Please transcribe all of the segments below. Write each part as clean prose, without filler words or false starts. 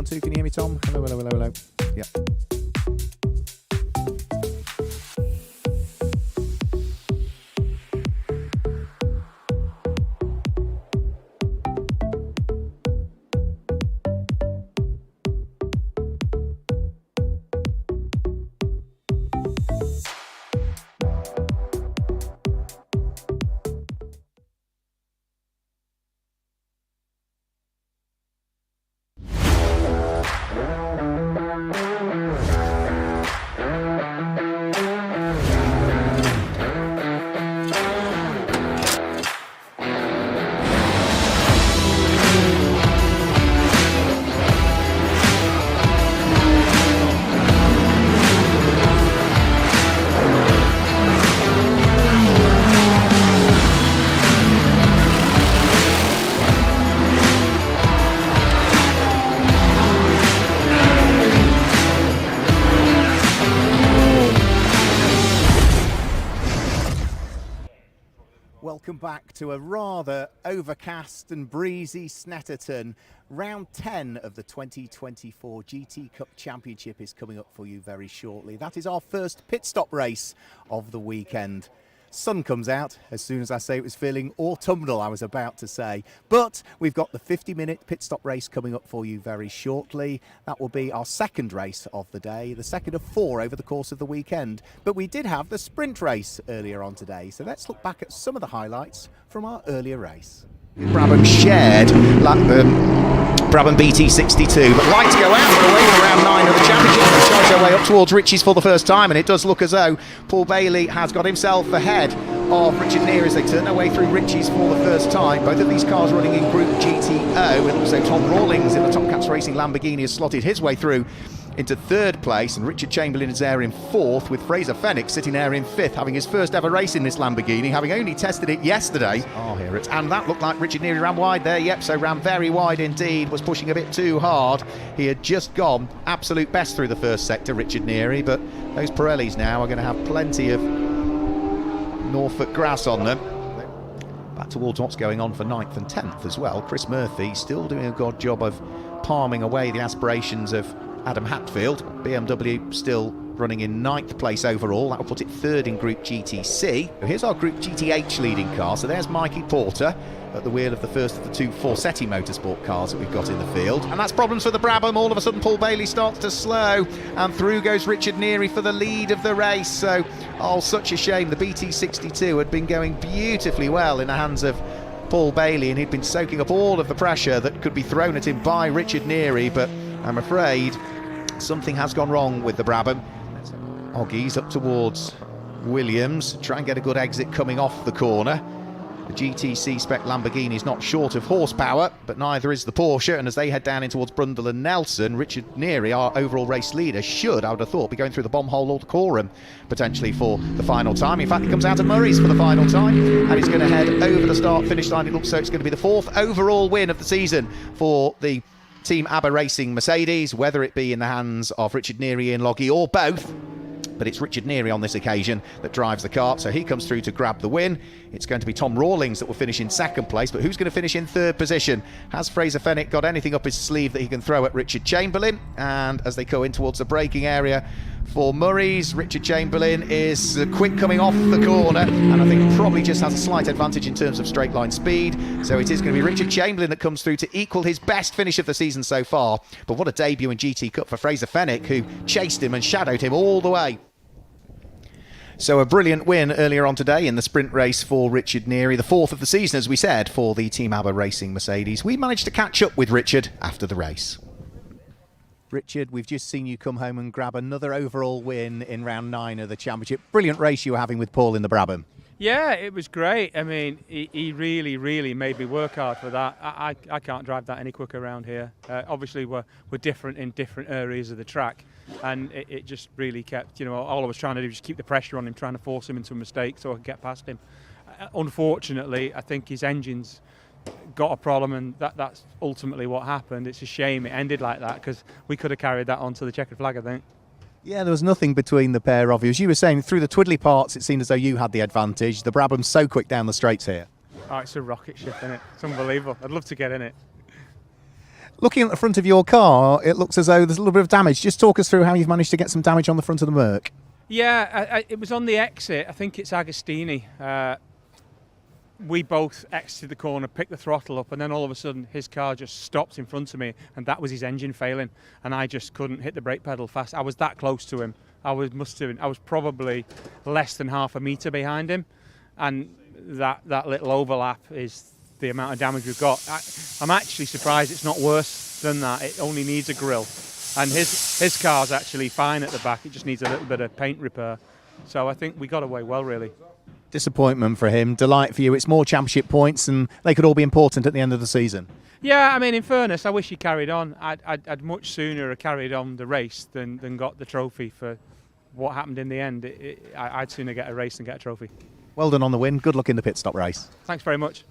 1, 2, can you hear me, Tom? Hello, hello, hello, hello. Yep. Welcome back to a rather overcast and breezy Snetterton. Round 10 of the 2024 GT Cup Championship is coming up for you very shortly. That is our first pit stop race of the weekend. Sun comes out as soon as I say it was feeling autumnal, I was about to say. But we've got the 50-minute pit stop race coming up for you very shortly. That will be our second race of the day, the second of 4 over the course of the weekend. But we did have the sprint race earlier on today, so let's look back at some of the highlights from our earlier race. Brabham shared Brabham BT62, but like to go out and away for round 9 of the championship and charge their way up towards Ritchie's for the first time, and it does look as though Paul Bailey has got himself ahead of Richard Neary as they turn their way through Ritchie's for the first time. Both of these cars running in Group GTO, and also Tom Rawlings in the Tom Cats Racing Lamborghini has slotted his way through into 3rd place, and Richard Chamberlain is there in 4th, with Fraser Fenwick sitting there in 5th, having his first ever race in this Lamborghini, having only tested it yesterday. Oh, here it is. And that looked like Richard Neary ran wide there. Yep, so ran very wide indeed, was pushing a bit too hard. He had just gone absolute best through the first sector, Richard Neary, but those Pirellis now are going to have plenty of Norfolk grass on them. Back towards what's going on for 9th and 10th as well. Chris Murphy still doing a good job of palming away the aspirations of Adam Hatfield. BMW still running in 9th place overall. That will put it 3rd in Group GTC. Here's our Group GTH leading car. So there's Mikey Porter at the wheel of the first of the 2 Forsetti Motorsport cars that we've got in the field. And that's problems for the Brabham. All of a sudden Paul Bailey starts to slow, and through goes Richard Neary for the lead of the race. So, oh, such a shame. The BT62 had been going beautifully well in the hands of Paul Bailey, and he'd been soaking up all of the pressure that could be thrown at him by Richard Neary, but I'm afraid something has gone wrong with the Brabham. Oggies up towards Williams, try and get a good exit coming off the corner. The GTC spec Lamborghini is not short of horsepower, but neither is the Porsche, and as they head down in towards Brundle and Nelson, Richard Neary, our overall race leader, should, I would have thought, be going through the bomb hole or the Coram potentially for the final time. In fact, he comes out of Murray's for the final time, and he's going to head over the start-finish line. It looks so it's going to be the 4th overall win of the season for the Team ABBA Racing Mercedes, whether it be in the hands of Richard Neary and Loggy or both. But it's Richard Neary on this occasion that drives the kart, so he comes through to grab the win. It's going to be Tom Rawlings that will finish in 2nd place, but who's going to finish in 3rd position? Has Fraser Fenwick got anything up his sleeve that he can throw at Richard Chamberlain? And as they go in towards the braking area for Murray's, Richard Chamberlain is quick coming off the corner, and I think probably just has a slight advantage in terms of straight line speed. So it is going to be Richard Chamberlain that comes through to equal his best finish of the season so far. But what a debut in GT Cup for Fraser Fenwick, who chased him and shadowed him all the way. So a brilliant win earlier on today in the sprint race for Richard Neary, the 4th of the season, as we said, for the Team ABBA Racing Mercedes. We managed to catch up with Richard after the race. Richard, we've just seen you come home and grab another overall win in round 9 of the championship. Brilliant race you were having with Paul in the Brabham. Yeah, it was great. I mean, he really, really made me work hard for that. I can't drive that any quicker around here. Obviously, we're different in different areas of the track, and it just really kept, you know, all I was trying to do was just keep the pressure on him, trying to force him into a mistake so I could get past him. Unfortunately, I think his engine's got a problem, and that's ultimately what happened. It's a shame it ended like that, because we could have carried that onto the checkered flag, I think. Yeah, there was nothing between the pair of you. As you were saying, through the twiddly parts, it seemed as though you had the advantage. The Brabham's so quick down the straights here. Oh, it's a rocket ship, isn't it? It's unbelievable. I'd love to get in it. Looking at the front of your car, it looks as though there's a little bit of damage. Just talk us through how you've managed to get some damage on the front of the Merc. Yeah, it was on the exit. I think it's Agostini. We both exited the corner, picked the throttle up, and then all of a sudden his car just stopped in front of me, and that was his engine failing, and I just couldn't hit the brake pedal fast. I was that close to him. I was probably less than half a metre behind him, and that little overlap is the amount of damage we've got. I'm actually surprised it's not worse than that. It only needs a grill, and his car's actually fine at the back. It just needs a little bit of paint repair. So I think we got away well, really. Disappointment for him, delight for you. It's more championship points, and they could all be important at the end of the season. Yeah, I mean, in fairness, I wish he carried on. I'd much sooner have carried on the race than got the trophy for what happened in the end. I'd sooner get a race than get a trophy. Well done on the win. Good luck in the pit stop race. Thanks very much.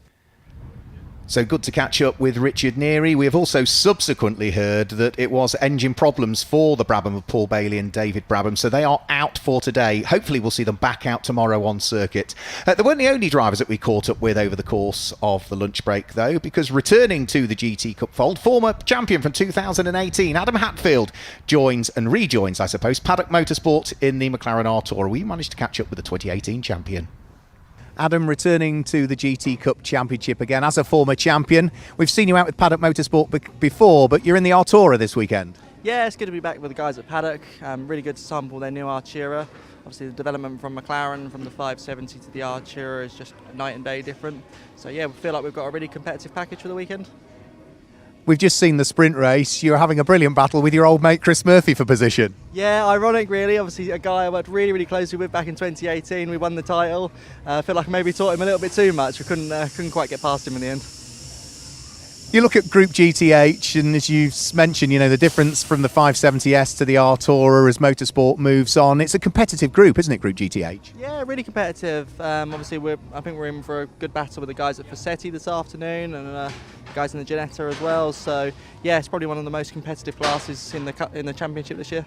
So good to catch up with Richard Neary. We have also subsequently heard that it was engine problems for the Brabham of Paul Bailey and David Brabham, so they are out for today. Hopefully we'll see them back out tomorrow on circuit. They weren't the only drivers that we caught up with over the course of the lunch break, though, because returning to the GT Cup fold, former champion from 2018, Adam Hatfield, joins and rejoins, I suppose, Paddock Motorsport in the McLaren R-Tour. We managed to catch up with the 2018 champion. Adam, returning to the GT Cup Championship again as a former champion. We've seen you out with Paddock Motorsport before, but you're in the Artura this weekend. Yeah, it's good to be back with the guys at Paddock. Really good to sample their new Artura. Obviously the development from McLaren, from the 570 to the Artura, is just night and day different. So yeah, we feel like we've got a really competitive package for the weekend. We've just seen the sprint race. You're having a brilliant battle with your old mate Chris Murphy for position. Yeah, ironic really. Obviously a guy I worked really, really closely with back in 2018. We won the title. I feel like I maybe taught him a little bit too much. We couldn't quite get past him in the end. You look at Group GTH, and as you mentioned, you know, the difference from the 570S to the R-Tourer as motorsport moves on. It's a competitive group, isn't it, Group GTH? Yeah, really competitive. Obviously, I think we're in for a good battle with the guys at Facchetti this afternoon, and the guys in the Ginetta as well. So, yeah, it's probably one of the most competitive classes in the championship this year.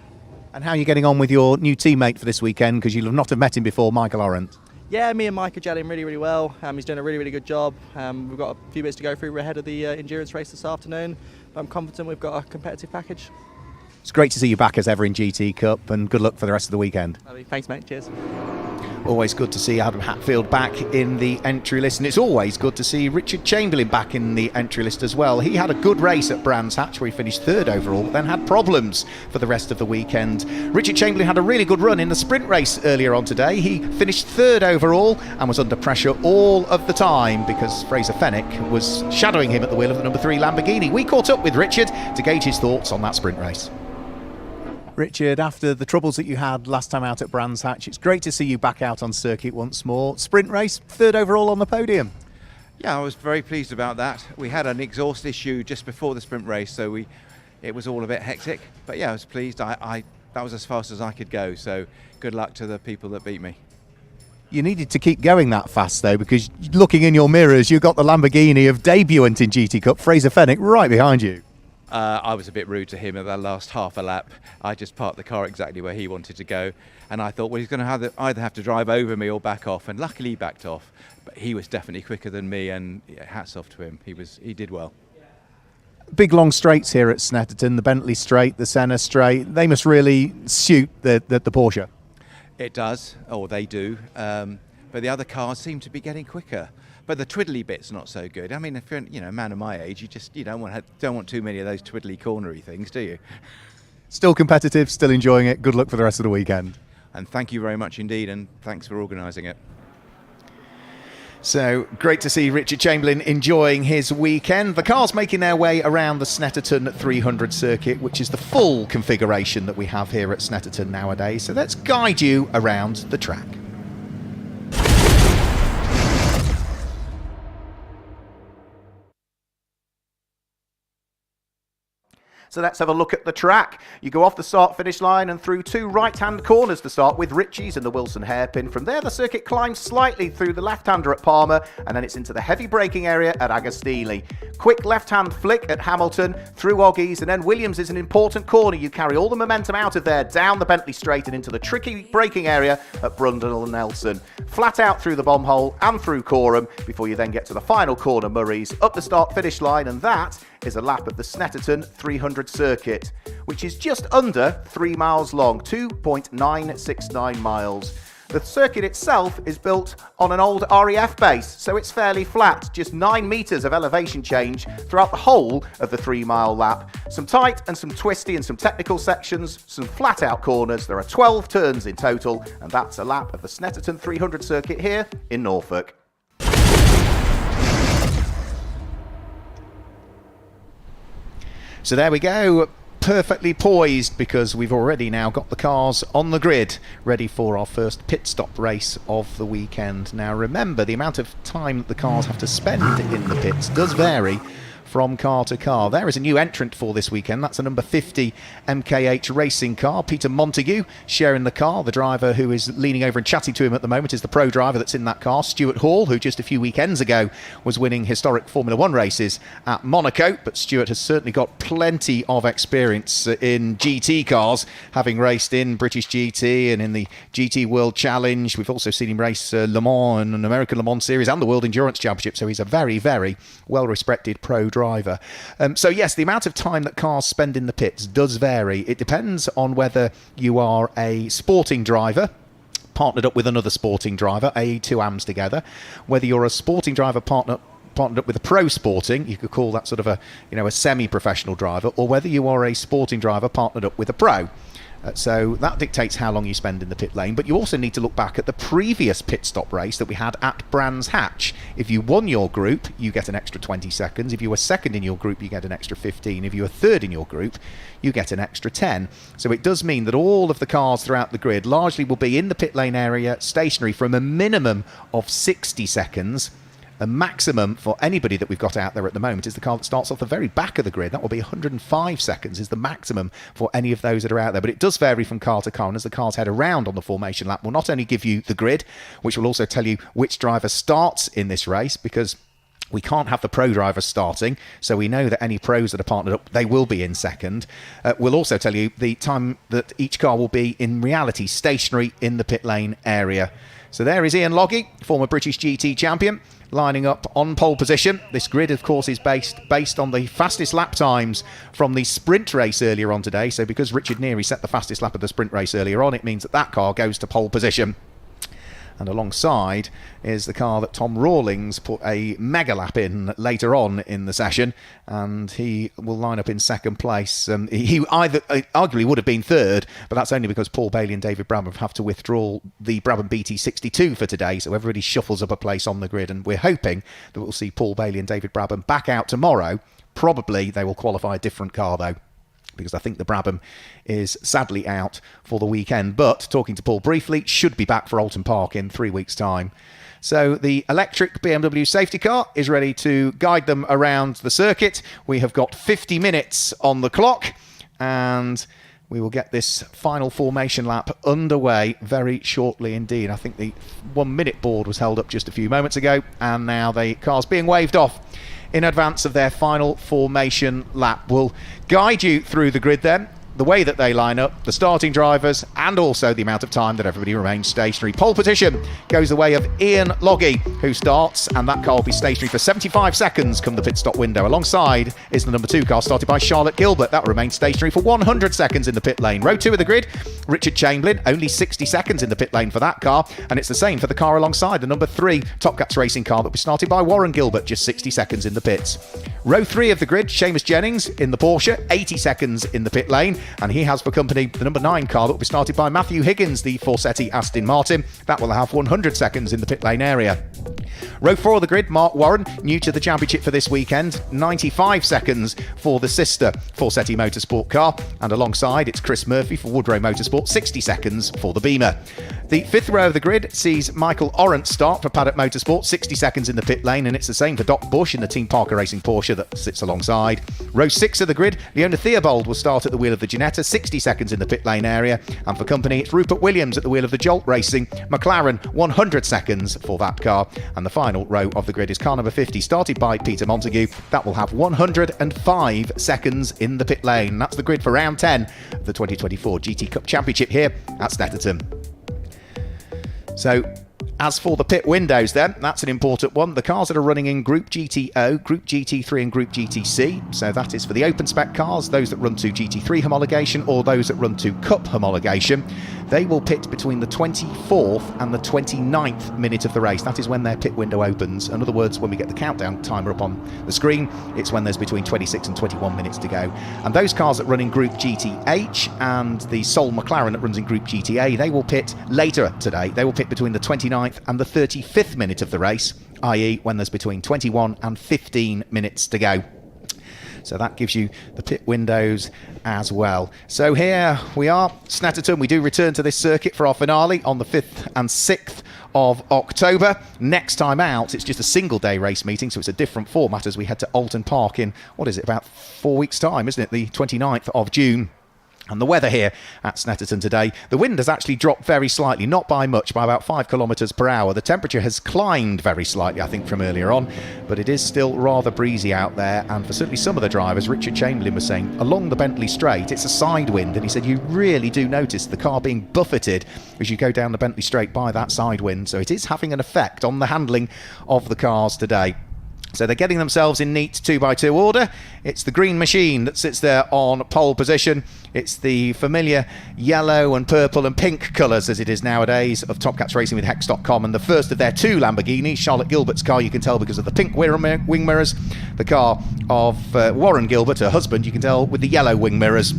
And how are you getting on with your new teammate for this weekend? Because you'll not have met him before, Michael Orant. Yeah, me and Mike are gelling really, really well. He's doing a really, really good job. We've got a few bits to go through ahead of the endurance race this afternoon. But I'm confident we've got a competitive package. It's great to see you back as ever in GT Cup, and good luck for the rest of the weekend. Thanks, mate. Cheers. Always good to see Adam Hatfield back in the entry list, and it's always good to see Richard Chamberlain back in the entry list as well. He had a good race at Brands Hatch where he finished third overall, but then had problems for the rest of the weekend. Richard Chamberlain had a really good run in the sprint race earlier on today. He finished third overall and was under pressure all of the time because Fraser Fenwick was shadowing him at the wheel of the number 3 Lamborghini. We caught up with Richard to gauge his thoughts on that sprint race. Richard, after the troubles that you had last time out at Brands Hatch, it's great to see you back out on circuit once more. Sprint race, third overall on the podium. Yeah, I was very pleased about that. We had an exhaust issue just before the sprint race, so it was all a bit hectic. But yeah, I was pleased. That was as fast as I could go, so good luck to the people that beat me. You needed to keep going that fast, though, because looking in your mirrors, you got the Lamborghini of debutant in GT Cup, Fraser Fenwick, right behind you. I was a bit rude to him at that last half a lap. I just parked the car exactly where he wanted to go, and I thought, well, he's going to either have to drive over me or back off, and luckily he backed off. But he was definitely quicker than me, and yeah, hats off to him. He did well. Big long straights here at Snetterton, the Bentley straight, the Senna straight. They must really suit the Porsche. It does, or they do, but the other cars seem to be getting quicker. But the twiddly bit's not so good. I mean, if you're a man of my age, you don't want too many of those twiddly cornery things, do you? Still competitive, still enjoying it. Good luck for the rest of the weekend. And thank you very much indeed, and thanks for organising it. So great to see Richard Chamberlain enjoying his weekend. The cars making their way around the Snetterton 300 circuit, which is the full configuration that we have here at Snetterton nowadays. So let's guide you around the track. So let's have a look at the track. You go off the start-finish line and through 2 right-hand corners to start with, Ritchie's and the Wilson hairpin. From there, the circuit climbs slightly through the left-hander at Palmer, and then it's into the heavy braking area at Agostini. Quick left-hand flick at Hamilton, through Oggies, and then Williams is an important corner. You carry all the momentum out of there, down the Bentley straight and into the tricky braking area at Brundle and Nelson. Flat out through the bomb hole and through Corham, before you then get to the final corner, Murray's, up the start-finish line, and that is a lap of the Snetterton 300 circuit, which is just under 3 miles long, 2.969 miles. The circuit itself is built on an old RAF base, so it's fairly flat, just 9 metres of elevation change throughout the whole of the 3 mile lap. Some tight and some twisty and some technical sections, some flat out corners. There are 12 turns in total, and that's a lap of the Snetterton 300 circuit here in Norfolk. So there we go. Perfectly poised, because we've already now got the cars on the grid ready for our first pit stop race of the weekend. Now remember, the amount of time that the cars have to spend in the pits does vary from car to car. There is a new entrant for this weekend. That's a number 50 MKH racing car. Peter Montague sharing the car. The driver who is leaning over and chatting to him at the moment is the pro driver that's in that car, Stuart Hall, who just a few weekends ago was winning historic Formula 1 races at Monaco. But Stuart has certainly got plenty of experience in GT cars, having raced in British GT and in the GT World Challenge. We've also seen him race Le Mans and an American Le Mans Series and the World Endurance Championship, so he's a very, very well-respected pro driver. So yes, the amount of time that cars spend in the pits does vary. It depends on whether you are a sporting driver partnered up with another sporting driver, i.e. two AMs together, whether you're a sporting driver partnered up with a pro sporting, you could call that sort of a semi-professional driver, or whether you are a sporting driver partnered up with a pro. So that dictates how long you spend in the pit lane, but you also need to look back at the previous pit stop race that we had at Brands Hatch. If you won your group, you get an extra 20 seconds. If you were second in your group, you get an extra 15. If you were third in your group, you get an extra 10. So it does mean that all of the cars throughout the grid largely will be in the pit lane area stationary from a minimum of 60 seconds. A maximum for anybody that we've got out there at the moment is the car that starts off the very back of the grid. That will be 105 seconds is the maximum for any of those that are out there. But it does vary from car to car, and as the cars head around on the formation lap, we'll not only give you the grid, which will also tell you which driver starts in this race, because we can't have the pro drivers starting, so we know that any pros that are partnered up, they will be in second. We'll also tell you the time that each car will be in reality stationary in the pit lane area. So there is Ian Loggy, former British GT champion, lining up on pole position. This grid, of course, is based on the fastest lap times from the sprint race earlier on today. So because Richard Neary set the fastest lap of the sprint race earlier on, it means that that car goes to pole position. And alongside is the car that Tom Rawlings put a mega lap in later on in the session, and he will line up in second place. He arguably would have been third, but that's only because Paul Bailey and David Brabham have to withdraw the Brabham BT62 for today, so everybody shuffles up a place on the grid, and we're hoping that we'll see Paul Bailey and David Brabham back out tomorrow. Probably they will qualify a different car though, because I think the Brabham is sadly out for the weekend. But talking to Paul briefly, should be back for Alton Park in 3 weeks' time. So the electric BMW safety car is ready to guide them around the circuit. We have got 50 minutes on the clock, and we will get this final formation lap underway very shortly indeed. I think the 1 minute board was held up just a few moments ago, and now the car's being waved off in advance of their final formation lap. We'll guide you through the grid then, the way that they line up, the starting drivers, and also the amount of time that everybody remains stationary. Pole position goes the way of Ian Loggy, who starts, and that car will be stationary for 75 seconds come the pit stop window. Alongside is the number 2 car, started by Charlotte Gilbert. That will remain stationary for 100 seconds in the pit lane. Row 2 of the grid, Richard Chamberlain, only 60 seconds in the pit lane for that car, and it's the same for the car alongside, the number 3 Top Cats racing car that will be started by Warren Gilbert, just 60 seconds in the pits. Row 3 of the grid, Seamus Jennings in the Porsche, 80 seconds in the pit lane, and he has for company the number 9 car that will be started by Matthew Higgins, the Forsetti Aston Martin. That will have 100 seconds in the pit lane area. Row 4 of the grid, Mark Warren, new to the championship for this weekend, 95 seconds for the sister Forsetti Motorsport car, and alongside it's Chris Murphy for Woodrow Motorsport, 60 seconds for the Beamer. The 5th row of the grid sees Michael Orant start for Paddock Motorsport, 60 seconds in the pit lane, and it's the same for Doc Bush in the Team Parker Racing Porsche that sits alongside. Row 6 of the grid, Leona Theobald will start at the wheel of the Ginetta, 60 seconds in the pit lane area, and for company it's Rupert Williams at the wheel of the Jolt Racing McLaren, 100 seconds for that car. And the final row of the grid is car number 50, started by Peter Montague. That will have 105 seconds in the pit lane. That's the grid for round 10 of the 2024 GT Cup Championship here at Snetterton. So As for the pit windows then, that's an important one. The cars that are running in Group GTO, Group GT3 and Group GTC, so that is for the open spec cars, those that run to GT3 homologation or those that run to Cup homologation, they will pit between the 24th and the 29th minute of the race. That is when their pit window opens. In other words, when we get the countdown timer up on the screen, it's when there's between 26 and 21 minutes to go. And those cars that run in Group GTH and the sole McLaren that runs in Group GTA, they will pit later today. They will pit between the 29th and the 35th minute of the race, i.e. when there's between 21 and 15 minutes to go. So that gives you the pit windows as well. So here we are, Snetterton. We do return to this circuit for our finale on the 5th and 6th of October. Next time out, it's just a single day race meeting, so it's a different format as we head to Alton Park in, what is it, about 4 weeks' time, isn't it? The 29th of June. And the weather here at Snetterton today, the wind has actually dropped very slightly, not by much, by about 5 kilometres per hour. The temperature has climbed very slightly, I think, from earlier on, but it is still rather breezy out there. And for certainly some of the drivers, Richard Chamberlain was saying, along the Bentley Straight, it's a side wind. And he said, you really do notice the car being buffeted as you go down the Bentley Straight by that side wind. So it is having an effect on the handling of the cars today. So they're getting themselves in neat 2x2 order. It's the green machine that sits there on pole position. It's the familiar yellow and purple and pink colours, as it is nowadays, of Top Cats Racing with Hex.com. And the first of their two Lamborghinis, Charlotte Gilbert's car, you can tell because of the pink wing mirrors. The car of Warren Gilbert, her husband, you can tell with the yellow wing mirrors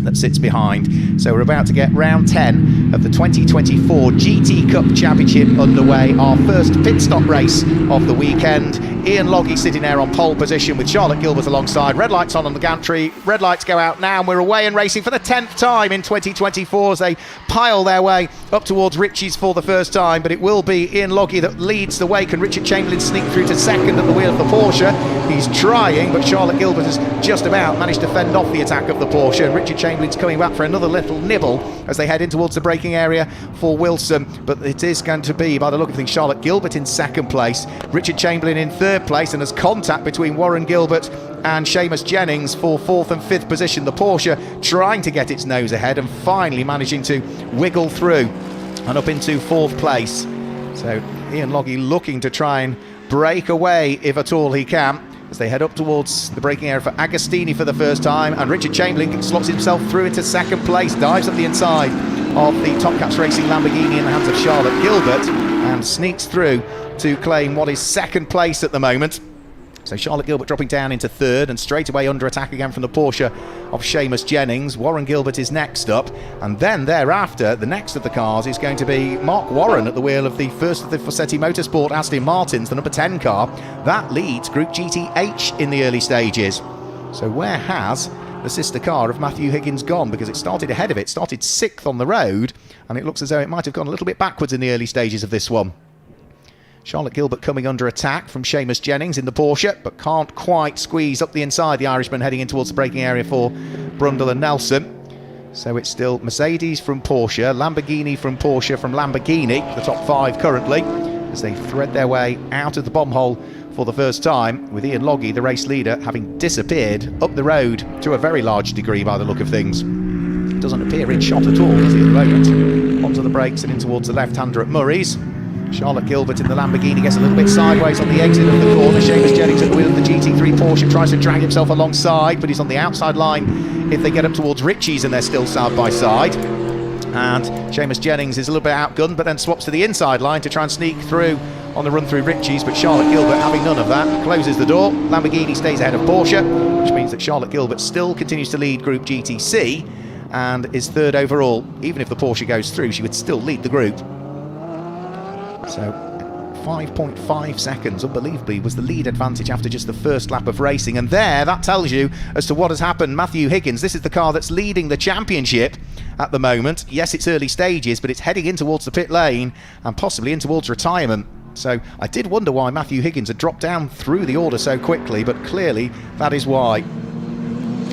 that sits behind. So we're about to get round 10 of the 2024 GT Cup Championship underway. Our first pit stop race of the weekend. Ian Logie sitting there on pole position with Charlotte Gilbert alongside. Red lights on the gantry. Red lights go out now, and we're away and racing for the 10th time in 2024 as they pile their way up towards Ritchie's for the first time. But it will be Ian Logie that leads the way. Can Richard Chamberlain sneak through to second at the wheel of the Porsche? He's trying, but Charlotte Gilbert has just about managed to fend off the attack of the Porsche, and Richard Chamberlain's coming back for another little nibble as they head in towards the braking area for Wilson. But it is going to be, by the look of things, Charlotte Gilbert in second place, Richard Chamberlain in third place, and there's contact between Warren Gilbert and Seamus Jennings for 4th and 5th position. The Porsche trying to get its nose ahead and finally managing to wiggle through and up into 4th place. So Ian Logie looking to try and break away if at all he can as they head up towards the braking area for Agostini for the first time, and Richard Chamberlain slots himself through into second place, dives up the inside of the Top Cats Racing Lamborghini in the hands of Charlotte Gilbert and sneaks through to claim what is second place at the moment. So Charlotte Gilbert dropping down into third and straight away under attack again from the Porsche of Seamus Jennings. Warren Gilbert is next up, and then thereafter the next of the cars is going to be Mark Warren at the wheel of the first of the Fossetti Motorsport Aston Martins, the number 10 car. That leads Group GTH in the early stages. So where has the sister car of Matthew Higgins gone? Because it started ahead of it, started 6th on the road, and it looks as though it might have gone a little bit backwards in the early stages of this one. Charlotte Gilbert coming under attack from Seamus Jennings in the Porsche, but can't quite squeeze up the inside. The Irishman heading in towards the braking area for Brundle and Nelson. So it's still Mercedes from Porsche, Lamborghini from Porsche from Lamborghini, the top 5 currently, as they thread their way out of the bomb hole for the first time, with Ian Logie, the race leader, having disappeared up the road to a very large degree by the look of things. Doesn't appear in shot at all, does he, at the moment? Onto the brakes and in towards the left-hander at Murray's. Charlotte Gilbert in the Lamborghini gets a little bit sideways on the exit of the corner. Seamus Jennings at the wheel of the GT3 Porsche tries to drag himself alongside, but he's on the outside line if they get up towards Ritchie's, and they're still side by side. And Seamus Jennings is a little bit outgunned, but then swaps to the inside line to try and sneak through on the run through Ritchie's, but Charlotte Gilbert, having none of that, closes the door. Lamborghini stays ahead of Porsche, which means that Charlotte Gilbert still continues to lead Group GTC and is third overall. Even if the Porsche goes through, she would still lead the group. So 5.5 seconds, unbelievably, was the lead advantage after just the first lap of racing. And there, that tells you as to what has happened. Matthew Higgins, this is the car that's leading the championship at the moment. Yes, it's early stages, but it's heading in towards the pit lane and possibly in towards retirement. So I did wonder why Matthew Higgins had dropped down through the order so quickly, but clearly that is why.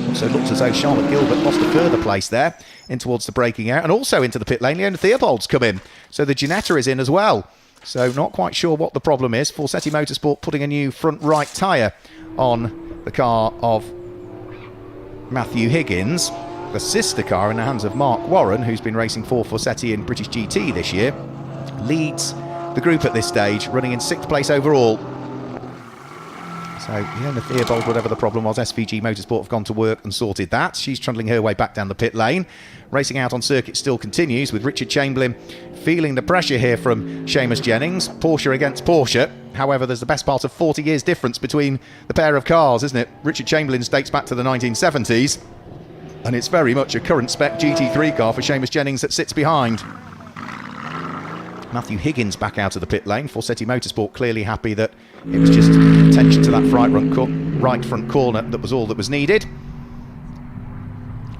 Also looks as though Charlotte Gilbert lost a further place there in towards the braking area, and also into the pit lane. Leona Theobald's come in, so the Ginetta is in as well. So not quite sure what the problem is. Fossetti Motorsport putting a new front right tyre on the car of Matthew Higgins. The sister car in the hands of Mark Warren, who's been racing for Fossetti in British GT this year, leads the group at this stage, running in 6th place overall. So, Leona Theobald, whatever the problem was, SVG Motorsport have gone to work and sorted that. She's trundling her way back down the pit lane. Racing out on circuit still continues, with Richard Chamberlain feeling the pressure here from Seamus Jennings. Porsche against Porsche. However, there's the best part of 40 years difference between the pair of cars, isn't it? Richard Chamberlain's dates back to the 1970s, and it's very much a current spec GT3 car for Seamus Jennings that sits behind. Matthew Higgins back out of the pit lane. Forseti Motorsport clearly happy that it was just attention to that right front corner that was all that was needed.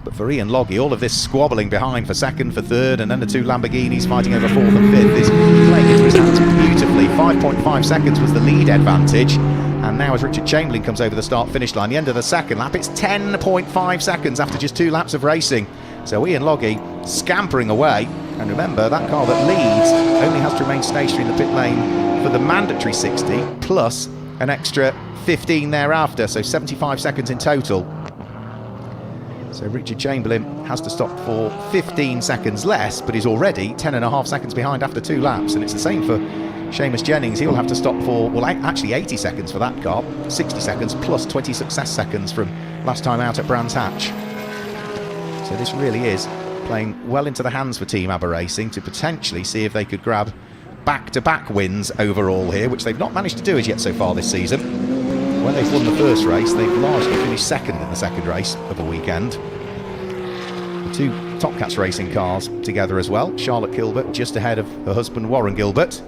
But for Ian Loggy, all of this squabbling behind for second, for third, and then the two Lamborghinis fighting over fourth and fifth is playing into his hands beautifully. 5.5 seconds was the lead advantage. And now as Richard Chamberlain comes over the start-finish line, the end of the second lap, it's 10.5 seconds after just 2 laps of racing. So Ian Loggy scampering away. And remember, that car that leads only has to remain stationary in the pit lane for the mandatory 60, plus an extra 15 thereafter, so 75 seconds in total. So Richard Chamberlain has to stop for 15 seconds less, but he's already 10.5 seconds behind after 2 laps. And it's the same for Seamus Jennings. He'll have to stop for, well, actually 80 seconds for that car, 60 seconds plus 20 success seconds from last time out at Brands Hatch. So this really is playing well into the hands for Team ABBA Racing to potentially see if they could grab back-to-back wins overall here, which they've not managed to do as yet so far this season. When they've won the first race, they've largely finished second in the second race of the weekend. The 2 Top Cats racing cars together as well. Charlotte Gilbert just ahead of her husband Warren Gilbert.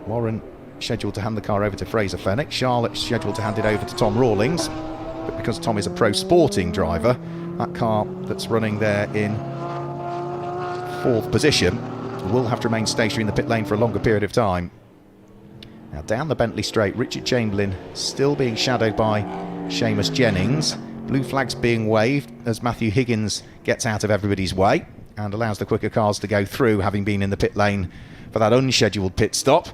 Warren scheduled to hand the car over to Fraser Fenwick. Charlotte scheduled to hand it over to Tom Rawlings. But because Tom is a pro sporting driver, that car that's running there in 4th position will have to remain stationary in the pit lane for a longer period of time. Now down the Bentley straight, Richard Chamberlain still being shadowed by Seamus Jennings. Blue flags being waved as Matthew Higgins gets out of everybody's way and allows the quicker cars to go through, having been in the pit lane for that unscheduled pit stop.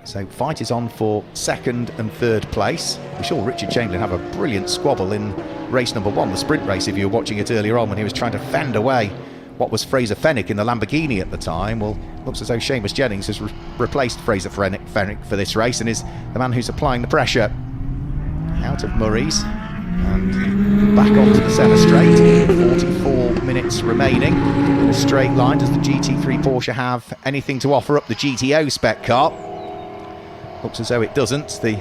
So fight is on for 2nd and 3rd place. We saw Richard Chamberlain have a brilliant squabble in race number 1, the sprint race, if you were watching it earlier on, when he was trying to fend away what was Fraser Fenwick in the Lamborghini at the time. Well, looks as though Seamus Jennings has replaced Fraser Fenwick for this race and is the man who's applying the pressure. Out of Murray's and back onto the centre straight. 44 minutes remaining in a straight line. Does the GT3 Porsche have anything to offer up the GTO spec car? Looks as though it doesn't. The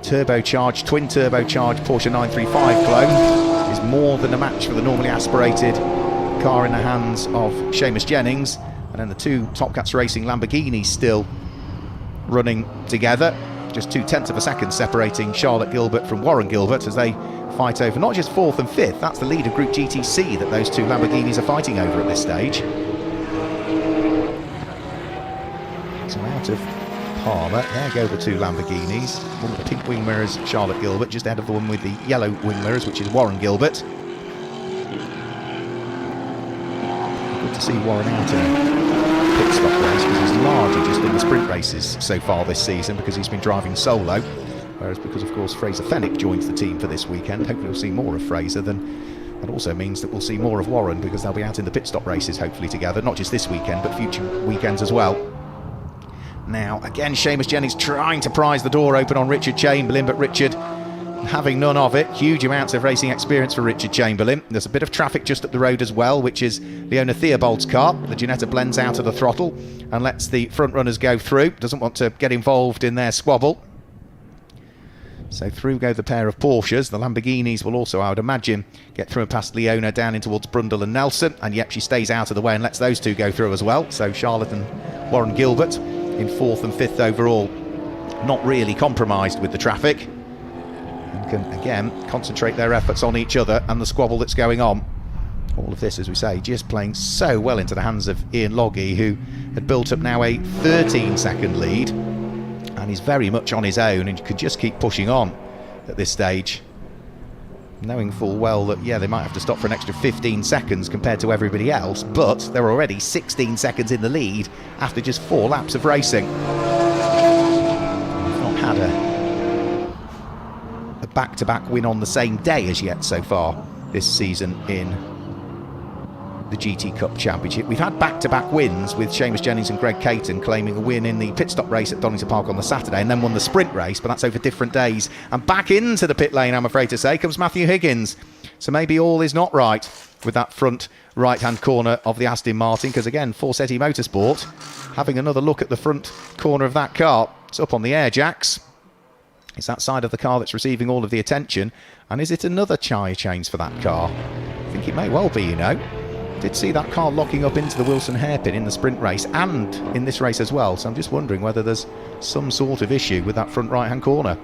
twin turbocharged Porsche 935 clone is more than a match for the normally aspirated car in the hands of Seamus Jennings. And then the 2 Top Cats Racing Lamborghinis still running together. Just 0.2 of a second separating Charlotte Gilbert from Warren Gilbert as they fight over not just 4th and 5th, that's the lead of Group GTC that those 2 Lamborghinis are fighting over at this stage. So out of Palmer, there go the 2 Lamborghinis. One with the pink wing mirrors, Charlotte Gilbert, just ahead of the one with the yellow wing mirrors, which is Warren Gilbert. Good to see Warren out in a pit stop race, because he's largely just in the sprint races so far this season because he's been driving solo. Whereas because, of course, Fraser Fenwick joins the team for this weekend, hopefully we'll see more of Fraser. Then that also means that we'll see more of Warren, because they'll be out in the pit stop races hopefully together, not just this weekend but future weekends as well. Now, again, Seamus Jennings trying to prise the door open on Richard Chamberlain, but Richard having none of it. Huge amounts of racing experience for Richard Chamberlain. There's a bit of traffic just up the road as well, which is Leona Theobald's car. The Ginetta blends out of the throttle and lets the front runners go through. Doesn't want to get involved in their squabble. So through go the pair of Porsches. The Lamborghinis will also, I would imagine, get through and past Leona down in towards Brundle and Nelson. And yep, she stays out of the way and lets those 2 go through as well. So Charlotte and Warren Gilbert in 4th and 5th overall, not really compromised with the traffic, and can again concentrate their efforts on each other and the squabble that's going on. All of this, as we say, just playing so well into the hands of Ian Loggy, who had built up now a 13-second lead and is very much on his own and could just keep pushing on at this stage, knowing full well that, yeah, they might have to stop for an extra 15 seconds compared to everybody else, but they're already 16 seconds in the lead after just 4 laps of racing. They've not had a back-to-back win on the same day as yet so far this season in the the GT Cup Championship. We've had back-to-back wins with Seamus Jennings and Greg Caton claiming a win in the pit stop race at Donington Park on the Saturday and then won the sprint race, but that's over different days. And back into the pit lane, I'm afraid to say, comes Matthew Higgins. So maybe all is not right with that front right-hand corner of the Aston Martin, because again, Forsetti Motorsport having another look at the front corner of that car. It's up on the air jacks. It's that side of the car that's receiving all of the attention. And is it another tyre change for that car? I think it may well be, you know. Did see that car locking up into the Wilson hairpin in the sprint race and in this race as well. So I'm just wondering whether there's some sort of issue with that front right-hand corner.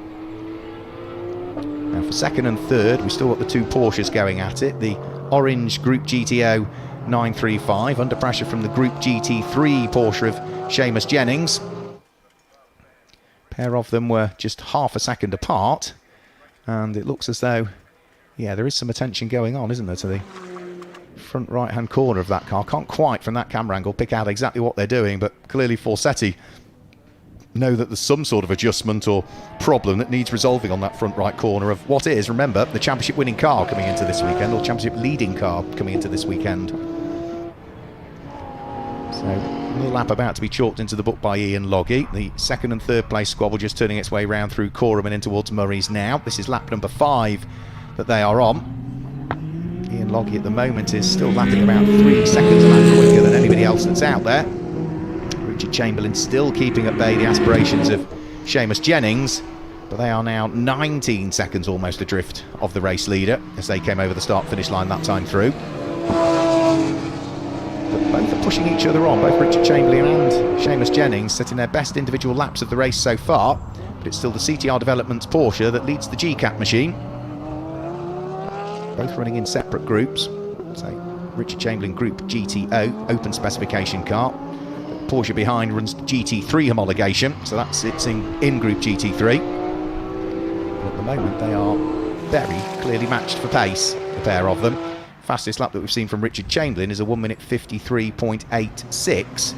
Now for second and third, we still got the two Porsches going at it. The orange Group GTO 935 under pressure from the Group GT3 Porsche of Seamus Jennings. A pair of them were just half a second apart, and it looks as though, yeah, there is some attention going on, isn't there, to the front right-hand corner of that car. Can't quite, from that camera angle, pick out exactly what they're doing, but clearly Forsetti know that there's some sort of adjustment or problem that needs resolving on that front right corner of what is, remember, the championship winning car coming into this weekend, or championship leading car coming into this weekend. So another lap about to be chalked into the book by Ian Loggy. The second and third place squabble just turning its way round through Corham and in towards Murray's now. This is lap number 5 that they are on. Ian Loggy at the moment is still lapping about 3 seconds a lap quicker than anybody else that's out there. Richard Chamberlain still keeping at bay the aspirations of Seamus Jennings, but they are now 19 seconds almost adrift of the race leader as they came over the start-finish line that time through. But both are pushing each other on, both Richard Chamberlain and Seamus Jennings setting their best individual laps of the race so far, but it's still the CTR Developments Porsche that leads the GCAT machine. Both running in separate groups. So Richard Chamberlain Group GTO, open specification car. Porsche behind runs GT3 homologation, so that sits in Group GT3. But at the moment they are very clearly matched for pace, the pair of them. Fastest lap that we've seen from Richard Chamberlain is a 1 minute 53.86.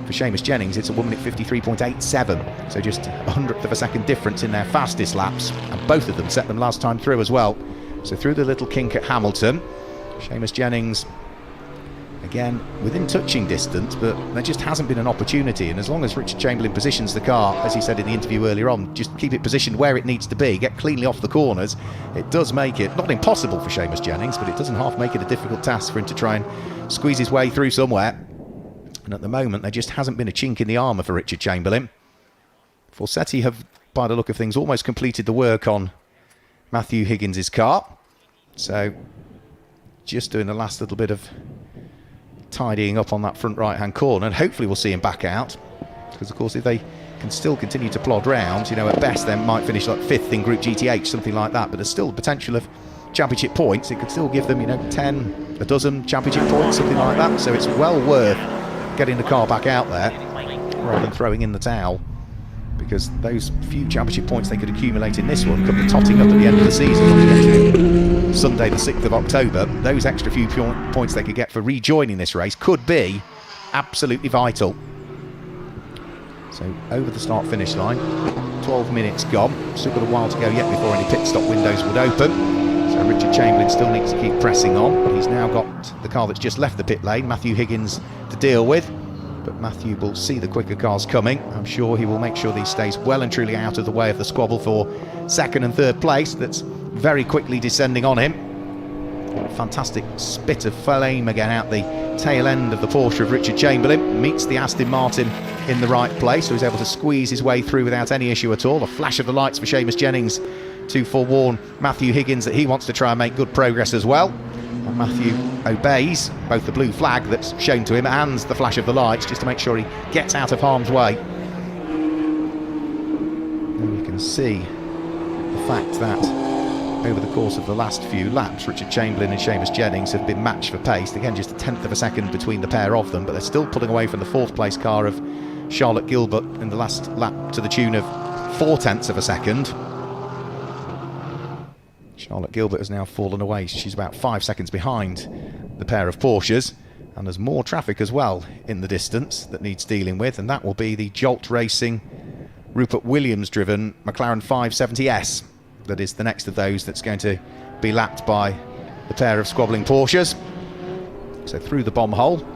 For Seamus Jennings, it's a 1 minute 53.87. So just a 100th of a second difference in their fastest laps, and both of them set them last time through as well. So through the little kink at Hamilton, Seamus Jennings again within touching distance, but there just hasn't been an opportunity. And as long as Richard Chamberlain positions the car, as he said in the interview earlier on, just keep it positioned where it needs to be, get cleanly off the corners, it does make it not impossible for Seamus Jennings, but it doesn't half make it a difficult task for him to try and squeeze his way through somewhere. And at the moment there just hasn't been a chink in the armour for Richard Chamberlain. Forsetti have, by the look of things, almost completed the work on Matthew Higgins' car, so just doing the last little bit of tidying up on that front right hand corner, and hopefully we'll see him back out, because of course if they can still continue to plod round, you know, at best they might finish like 5th in Group GTH, something like that, but there's still the potential of championship points. It could still give them, you know, 10, a dozen championship points, something like that, so it's well worth getting the car back out there rather than throwing in the towel, because those few championship points they could accumulate in this one come the totting up at the end of the season when we get to Sunday the 6th of October. Those extra few points they could get for rejoining this race could be absolutely vital. So over the start finish line, 12 minutes gone, still got a while to go yet before any pit stop windows would open, so Richard Chamberlain still needs to keep pressing on. He's now got the car that's just left the pit lane, Matthew Higgins, to deal with. But Matthew will see the quicker cars coming. I'm sure he will make sure that he stays well and truly out of the way of the squabble for second and third place that's very quickly descending on him. A fantastic spit of flame again out the tail end of the Porsche of Richard Chamberlain. Meets the Aston Martin in the right place, so he's able to squeeze his way through without any issue at all. A flash of the lights for Seamus Jennings to forewarn Matthew Higgins that he wants to try and make good progress as well. And Matthew obeys both the blue flag that's shown to him and the flash of the lights, just to make sure he gets out of harm's way. And you can see the fact that over the course of the last few laps, Richard Chamberlain and Seamus Jennings have been matched for pace. Again, just a 10th of a second between the pair of them, but they're still pulling away from the 4th place car of Charlotte Gilbert in the last lap to the tune of 0.4 of a second. Charlotte Gilbert has now fallen away. She's about 5 seconds behind the pair of Porsches, and there's more traffic as well in the distance that needs dealing with, and that will be the Jolt Racing Rupert Williams driven McLaren 570S that is the next of those that's going to be lapped by the pair of squabbling Porsches. So through the bomb hole,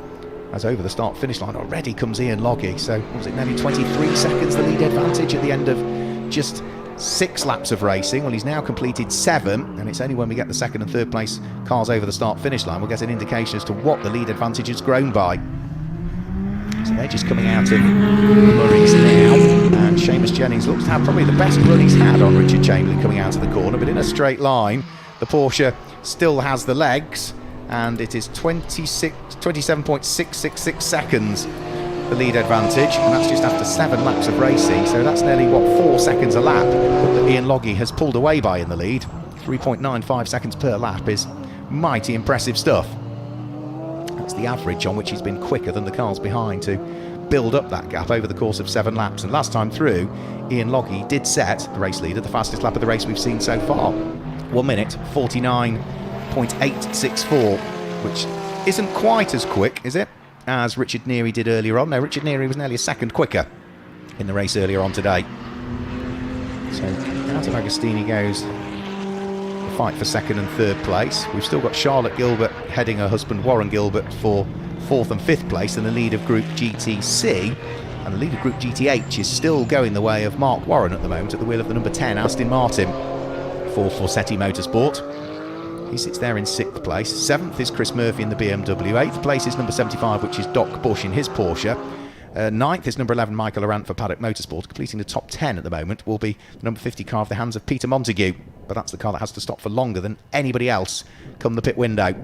as over the start finish line already comes Ian Loggy. So was it nearly 23 seconds the lead advantage at the end of just 6 laps of racing? Well, he's now completed 7, and it's only when we get the second and third place cars over the start finish line we'll get an indication as to what the lead advantage has grown by. So they're just coming out of Murray's now, and Seamus Jennings looks to have probably the best run he's had on Richard Chamberlain coming out of the corner, but in a straight line the Porsche still has the legs, and it is 27.666 seconds the lead advantage, and that's just after 7 laps of racing. So that's nearly, what, 4 seconds a lap that Ian Loggy has pulled away by in the lead. 3.95 seconds per lap is mighty impressive stuff. That's the average on which he's been quicker than the cars behind to build up that gap over the course of 7 laps. And last time through, Ian Loggy did set the race leader, the fastest lap of the race we've seen so far. 1 minute 49.864, which isn't quite as quick, is it, as Richard Neary did earlier on. No, Richard Neary was nearly a second quicker in the race earlier on today. So out of Agostini goes the fight for second and third place. We've still got Charlotte Gilbert heading her husband Warren Gilbert for 4th and 5th place in the lead of Group GTC, and the lead of Group GTH is still going the way of Mark Warren at the moment at the wheel of the number 10 Aston Martin for Forseti Motorsport. He sits there in 6th place. 7th is Chris Murphy in the BMW. 8th place is number 75, which is Doc Bush in his Porsche. 9th is number 11, Michael Arant for Paddock Motorsport. Completing the top 10 at the moment will be the number 50 car of the hands of Peter Montague. But that's the car that has to stop for longer than anybody else come the pit window.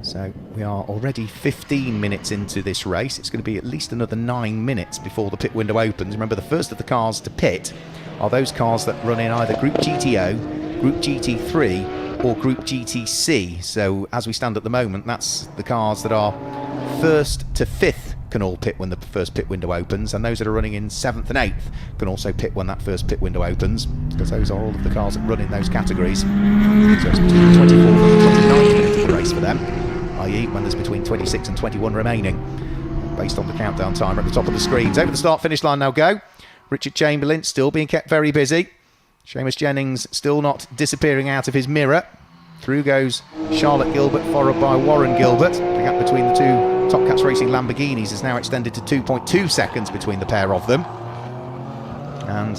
So we are already 15 minutes into this race. It's going to be at least another 9 minutes before the pit window opens. Remember, the first of the cars to pit are those cars that run in either Group GTO, Group GT3 or Group GTC. So as we stand at the moment, that's the cars that are 1st to 5th can all pit when the first pit window opens, and those that are running in 7th and 8th can also pit when that first pit window opens, because those are all of the cars that run in those categories. So it's between the 24th and the 29th minute of the race for them, i.e. when there's between 26 and 21 remaining, based on the countdown timer at the top of the screens. Over the start finish line now go. Richard Chamberlain still being kept very busy. Seamus Jennings still not disappearing out of his mirror. Through goes Charlotte Gilbert, followed by Warren Gilbert. The gap between the two Top Cats Racing Lamborghinis is now extended to 2.2 seconds between the pair of them. And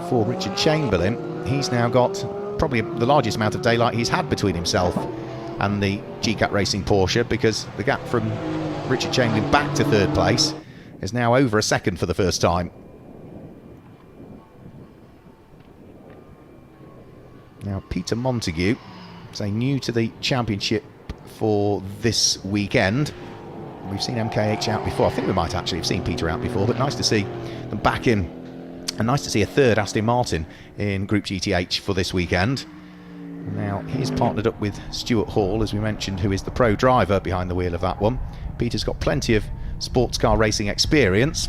for Richard Chamberlain, he's now got probably the largest amount of daylight he's had between himself and the GCAT Racing Porsche, because the gap from Richard Chamberlain back to 3rd place is now over a second for the first time. Now, Peter Montague, say new to the championship for this weekend. We've seen MKH out before. I think we might actually have seen Peter out before, but nice to see them back in. And nice to see a 3rd Aston Martin in Group GTH for this weekend. Now, he's partnered up with Stuart Hall, as we mentioned, who is the pro driver behind the wheel of that one. Peter's got plenty of sports car racing experience.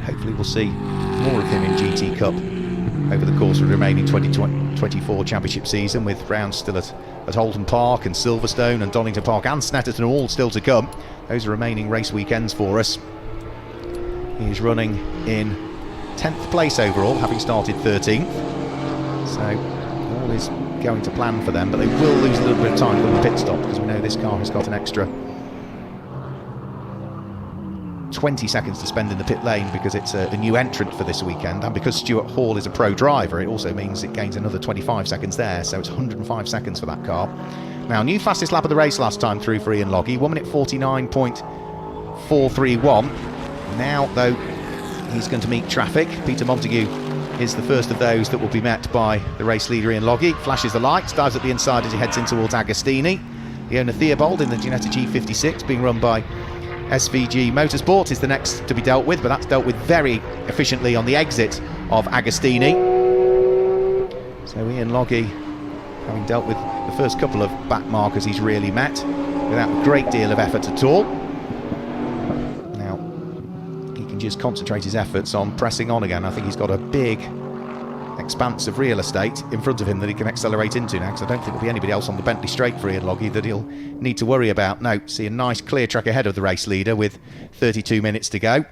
Hopefully we'll see more of him in GT Cup over the course of the remaining 2024 championship season, with rounds still at Oldham Park and Silverstone and Donington Park and Snetterton all still to come. Those are remaining race weekends for us. He's running in 10th place overall, having started 13th. So all is going to plan for them, but they will lose a little bit of time from the pit stop, because we know this car has got an extra 20 seconds to spend in the pit lane because it's a new entrant for this weekend, and because Stuart Hall is a pro driver, it also means it gains another 25 seconds there, so it's 105 seconds for that car. Now, new fastest lap of the race last time through for Ian Loggy, 1 minute 49.431. Now, though, he's going to meet traffic. Peter Montague is the first of those that will be met by the race leader Ian Loggy. Flashes the lights, dives at the inside as he heads in towards Agostini. Leona Theobald in the Ginetta G56, being run by SVG Motorsport, is the next to be dealt with, but that's dealt with very efficiently on the exit of Agostini. So Ian Loggy, having dealt with the first couple of back markers he's really met without a great deal of effort at all. Now he can just concentrate his efforts on pressing on again. I think he's got a big expanse of real estate in front of him that he can accelerate into now, because I don't think there'll be anybody else on the Bentley straight for Ian Loggy that he'll need to worry about. No, see a nice clear track ahead of the race leader with 32 minutes to go.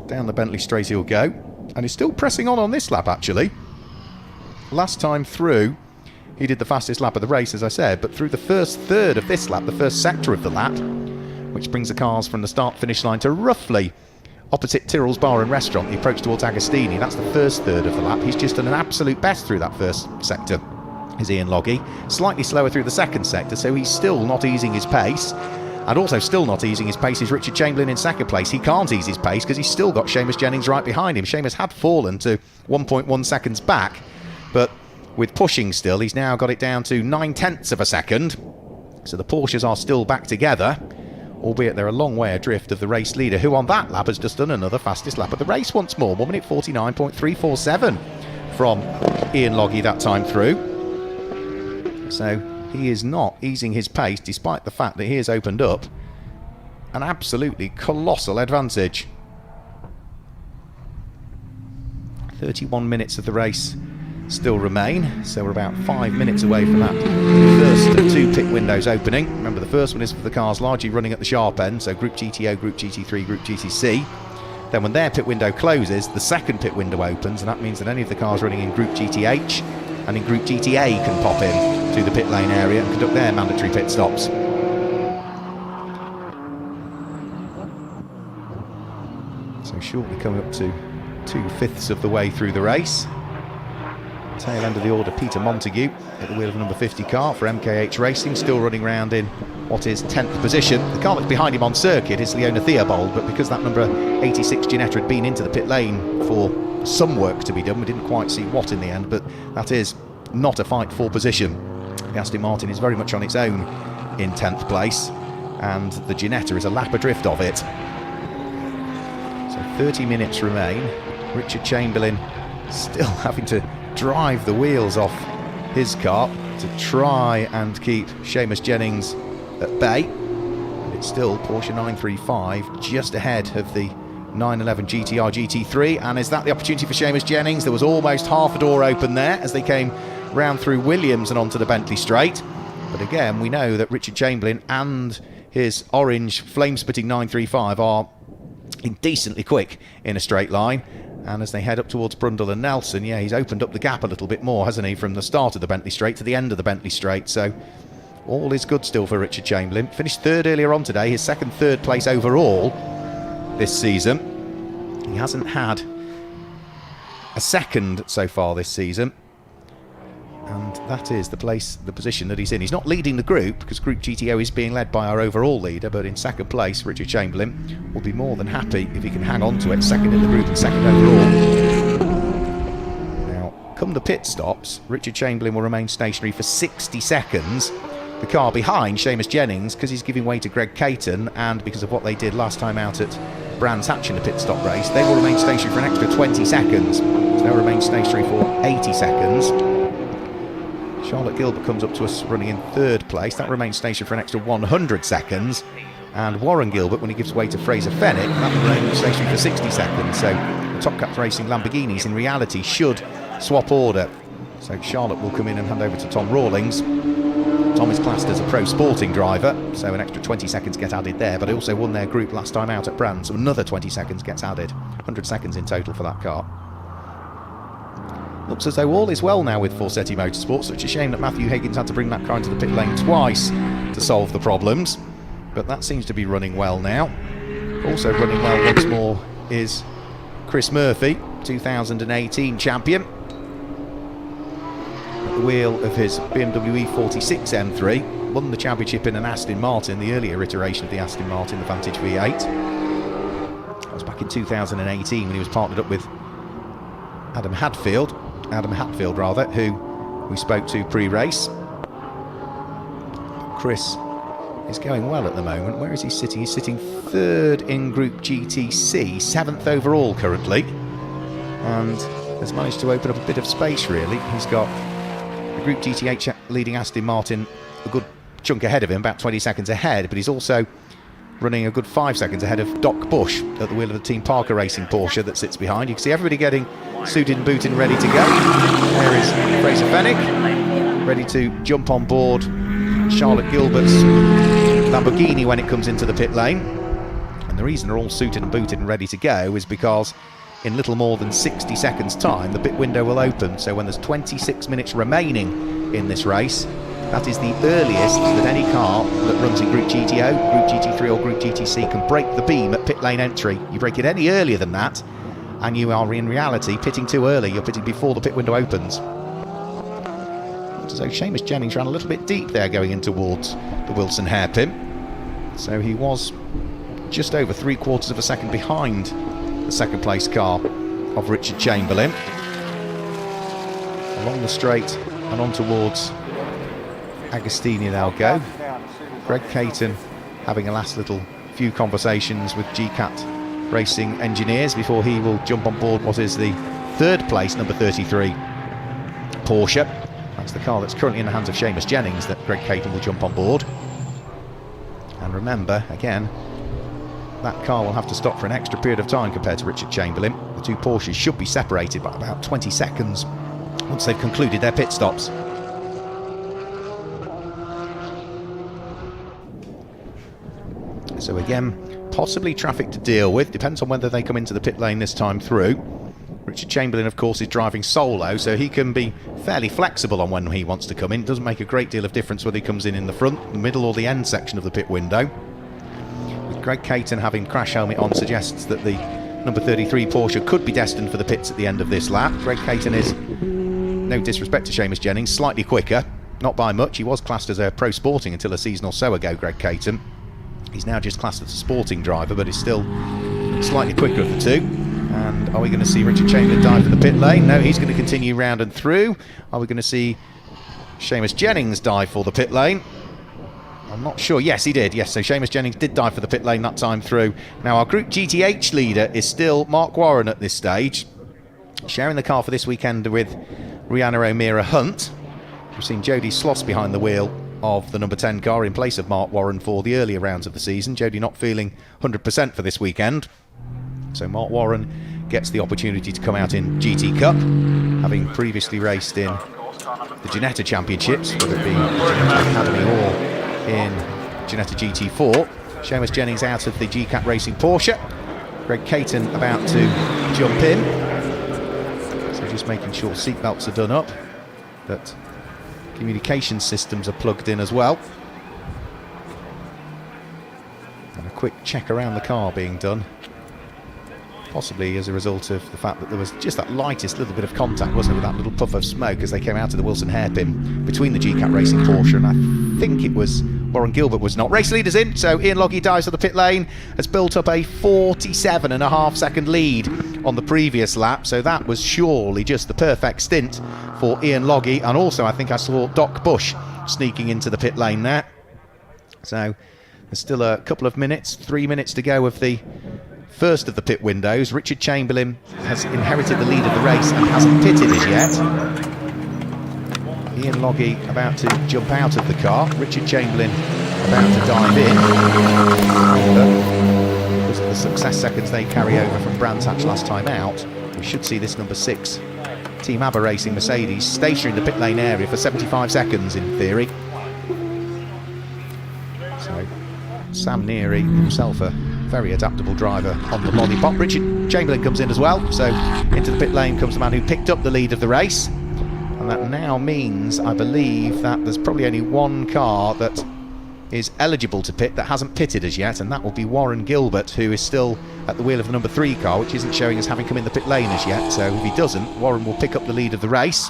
Down the Bentley straight he'll go, and he's still pressing on this lap actually. Last time through he did the fastest lap of the race, as I said, but through the first third of this lap, the first sector of the lap, which brings the cars from the start-finish line to roughly opposite Tyrrell's Bar and Restaurant, the approach towards Agostini. That's the first third of the lap. He's just done an absolute best through that first sector, is Ian Loggy. Slightly slower through the second sector, so he's still not easing his pace. And also still not easing his pace is Richard Chamberlain in second place. He can't ease his pace because he's still got Seamus Jennings right behind him. Seamus had fallen to 1.1 seconds back, but with pushing still, he's now got it down to 9/10 of a second. So the Porsches are still back together, albeit they're a long way adrift of the race leader, who on that lap has just done another fastest lap of the race once more. 1 minute 49.347 from Ian Loggy that time through. So he is not easing his pace, despite the fact that he has opened up an absolutely colossal advantage. 31 minutes of the race still remain, so we're about 5 minutes away from that first of 2 pit windows opening. Remember, the first one is for the cars largely running at the sharp end, so Group GTO, Group GT3, Group GTC. Then when their pit window closes, the second pit window opens, and that means that any of the cars running in Group GTH and in Group GTA can pop in to the pit lane area and conduct their mandatory pit stops. So shortly coming up to 2/5 of the way through the race. Tail end of the order, Peter Montague at the wheel of a number 50 car for MKH Racing, still running around in what is 10th position. The car that's behind him on circuit is Leona Theobald, but because that number 86 Ginetta had been into the pit lane for some work to be done, we didn't quite see what in the end, but that is not a fight for position. The Aston Martin is very much on its own in 10th place, and the Ginetta is a lap adrift of it. So 30 minutes remain. Richard Chamberlain still having to drive the wheels off his car to try and keep Seamus Jennings at bay. And it's still Porsche 935 just ahead of the 911 GTR GT3. And is that the opportunity for Seamus Jennings? There was almost half a door open there as they came round through Williams and onto the Bentley straight. But again, we know that Richard Chamberlain and his orange flame-spitting 935 are indecently quick in a straight line. And as they head up towards Brundle and Nelson, yeah, he's opened up the gap a little bit more, hasn't he, from the start of the Bentley straight to the end of the Bentley straight. So all is good still for Richard Chamberlain. Finished third earlier on today, his second third place overall this season. He hasn't had a second so far this season, and that is the position that he's in. He's not leading the group because Group GTO is being led by our overall leader, but in second place, Richard Chamberlain will be more than happy if he can hang on to it, second in the group and second overall. Now, come the pit stops, Richard Chamberlain will remain stationary for 60 seconds. The car behind Seamus Jennings, because he's giving way to Greg Caton, and because of what they did last time out at Brands Hatch in the pit stop race, they will remain stationary for an extra 20 seconds. So they'll remain stationary for 80 seconds. Charlotte Gilbert comes up to us running in third place. That remains stationary for an extra 100 seconds. And Warren Gilbert, when he gives way to Fraser Fennick, that remains stationary for 60 seconds. So the Top Cat Racing Lamborghinis in reality should swap order. So Charlotte will come in and hand over to Tom Rawlings. Tom is classed as a pro sporting driver, so an extra 20 seconds get added there, but he also won their group last time out at Brands, so another 20 seconds gets added. 100 seconds in total for that car. Looks as though all is well now with Forsetti Motorsport. Such a shame that Matthew Higgins had to bring that car into the pit lane twice to solve the problems, but that seems to be running well now. Also running well once more is Chris Murphy, 2018 champion, at the wheel of his BMW E46 M3. Won the championship in an Aston Martin, the earlier iteration of the Aston Martin, the Vantage V8. That was back in 2018 when he was partnered up with Adam Hatfield, who we spoke to pre-race. Chris is going well at the moment. Where is he sitting? He's sitting third in Group GTC, 7th overall currently, and has managed to open up a bit of space really. He's got the Group GTH leading Aston Martin a good chunk ahead of him, about 20 seconds ahead, but he's also running a good 5 seconds ahead of Doc Bush at the wheel of the Team Parker Racing Porsche that sits behind. You can see everybody getting suited and booted and ready to go. There is Fraser Fennick, ready to jump on board Charlotte Gilbert's Lamborghini when it comes into the pit lane. And the reason they're all suited and booted and ready to go is because in little more than 60 seconds time the pit window will open. So when there's 26 minutes remaining in this race. That is the earliest that any car that runs in Group GTO, Group GT3 or Group GTC can break the beam at pit lane entry. You break it any earlier than that, and you are in reality pitting too early. You're pitting before the pit window opens. So Seamus Jennings ran a little bit deep there going in towards the Wilson hairpin. So he was just over 3/4 of a second behind the second place car of Richard Chamberlain. Along the straight and on towards Agostini they'll go. Greg Caton having a last little few conversations with GCAT racing engineers before he will jump on board what is the third place number 33 Porsche. That's the car that's currently in the hands of Seamus Jennings that Greg Caton will jump on board. And remember, again, that car will have to stop for an extra period of time compared to Richard Chamberlain. The two Porsches should be separated by about 20 seconds once they've concluded their pit stops. So again, possibly traffic to deal with, depends on whether they come into the pit lane this time through. Richard Chamberlain, of course, is driving solo, so he can be fairly flexible on when he wants to come in. It doesn't make a great deal of difference whether he comes in the front, the middle or the end section of the pit window. With Greg Caton having crash helmet on suggests that the number 33 Porsche could be destined for the pits at the end of this lap. Greg Caton is, no disrespect to Seamus Jennings, slightly quicker, not by much. He was classed as a pro sporting until a season or so ago, Greg Caton. He's now just classed as a sporting driver, but is still slightly quicker of the two. And are we going to see Richard Chamberlain dive for the pit lane? No, he's going to continue round and through. Are we going to see Seamus Jennings dive for the pit lane? I'm not sure. Yes, he did. Yes, so Seamus Jennings did dive for the pit lane that time through. Now, our Group GTH leader is still Mark Warren at this stage, sharing the car for this weekend with Rihanna O'Meara Hunt. We've seen Jody Sloss behind the wheel of the number 10 car in place of Mark Warren for the earlier rounds of the season. Jody not feeling 100% for this weekend. So Mark Warren gets the opportunity to come out in GT Cup, having previously raced in the Ginetta Championships, whether it be Ginetta Academy or in Ginetta GT4. Seamus Jennings out of the GCAT Racing Porsche. Greg Caton about to jump in. So just making sure seatbelts are done up, that communication systems are plugged in as well. And a quick check around the car being done, possibly as a result of the fact that there was just that lightest little bit of contact, wasn't it, with that little puff of smoke as they came out of the Wilson hairpin between the GCAT Racing Porsche, and I think it was Warren Gilbert was not. Race leaders in, so Ian Logie dives for the pit lane, has built up a 47.5 second lead on the previous lap, so that was surely just the perfect stint for Ian Logie. And also I think I saw Doc Bush sneaking into the pit lane there. So there's still a couple of minutes, 3 minutes to go of the first of the pit windows. Richard Chamberlain has inherited the lead of the race and hasn't pitted as yet. Ian Logie about to jump out of the car. Richard Chamberlain about to dive in. Because of the success seconds they carry over from Brands Hatch last time out, we should see this number 6 Team ABBA Racing Mercedes stationary in the pit lane area for 75 seconds in theory. So Sam Neary, himself a very adaptable driver on the lollipop. Richard Chamberlain comes in as well, so into the pit lane comes the man who picked up the lead of the race. And that now means, I believe, that there's probably only one car that is eligible to pit that hasn't pitted as yet, and that will be Warren Gilbert, who is still at the wheel of the number 3 car, which isn't showing as having come in the pit lane as yet. So if he doesn't, Warren will pick up the lead of the race.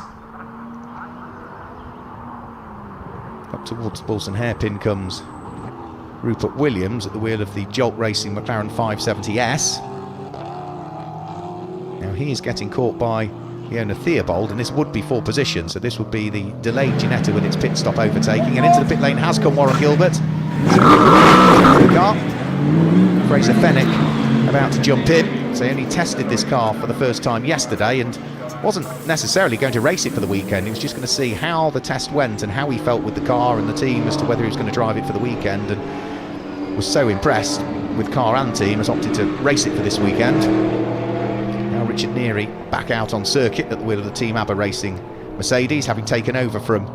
Up towards the Wilson hairpin comes Rupert Williams at the wheel of the Jolt Racing McLaren 570S. Now he is getting caught by Fiona Theobald, and this would be for position, so this would be the delayed Ginetta with its pit stop overtaking. And into the pit lane has come Warren Gilbert. Fraser Fennick about to jump in. So he only tested this car for the first time yesterday and wasn't necessarily going to race it for the weekend. He was just going to see how the test went and how he felt with the car and the team as to whether he was going to drive it for the weekend, and was so impressed with car and team has opted to race it for this weekend. Now Richard Neary back out on circuit at the wheel of the Team ABBA Racing Mercedes, having taken over from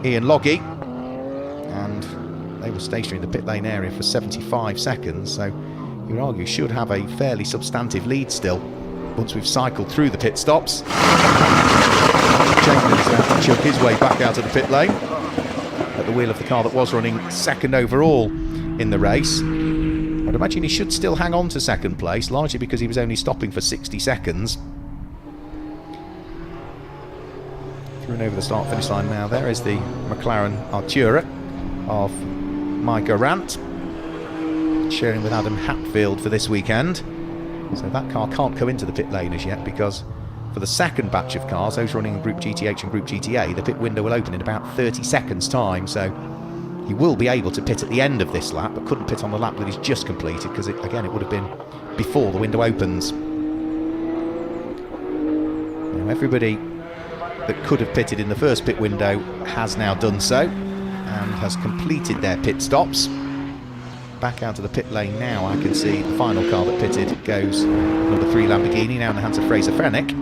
Ian Logie, and they were stationary in the pit lane area for 75 seconds, so you would argue should have a fairly substantive lead still once we've cycled through the pit stops. Chamberlain's to chuck his way back out of the pit lane at the wheel of the car that was running second overall in the race. I'd imagine he should still hang on to second place, largely because he was only stopping for 60 seconds. Through over the start-finish line now. There is the McLaren Artura of Mike Arant, sharing with Adam Hatfield for this weekend. So that car can't come into the pit lane as yet, because for the second batch of cars, those running in Group GTH and Group GTA, the pit window will open in about 30 seconds time. So he will be able to pit at the end of this lap, but couldn't pit on the lap that he's just completed, because again it would have been before the window opens. Now everybody that could have pitted in the first pit window has now done so and has completed their pit stops. Back out of the pit lane now, I can see the final car that pitted goes number 3 Lamborghini, now in the hands of Fraser Fennick.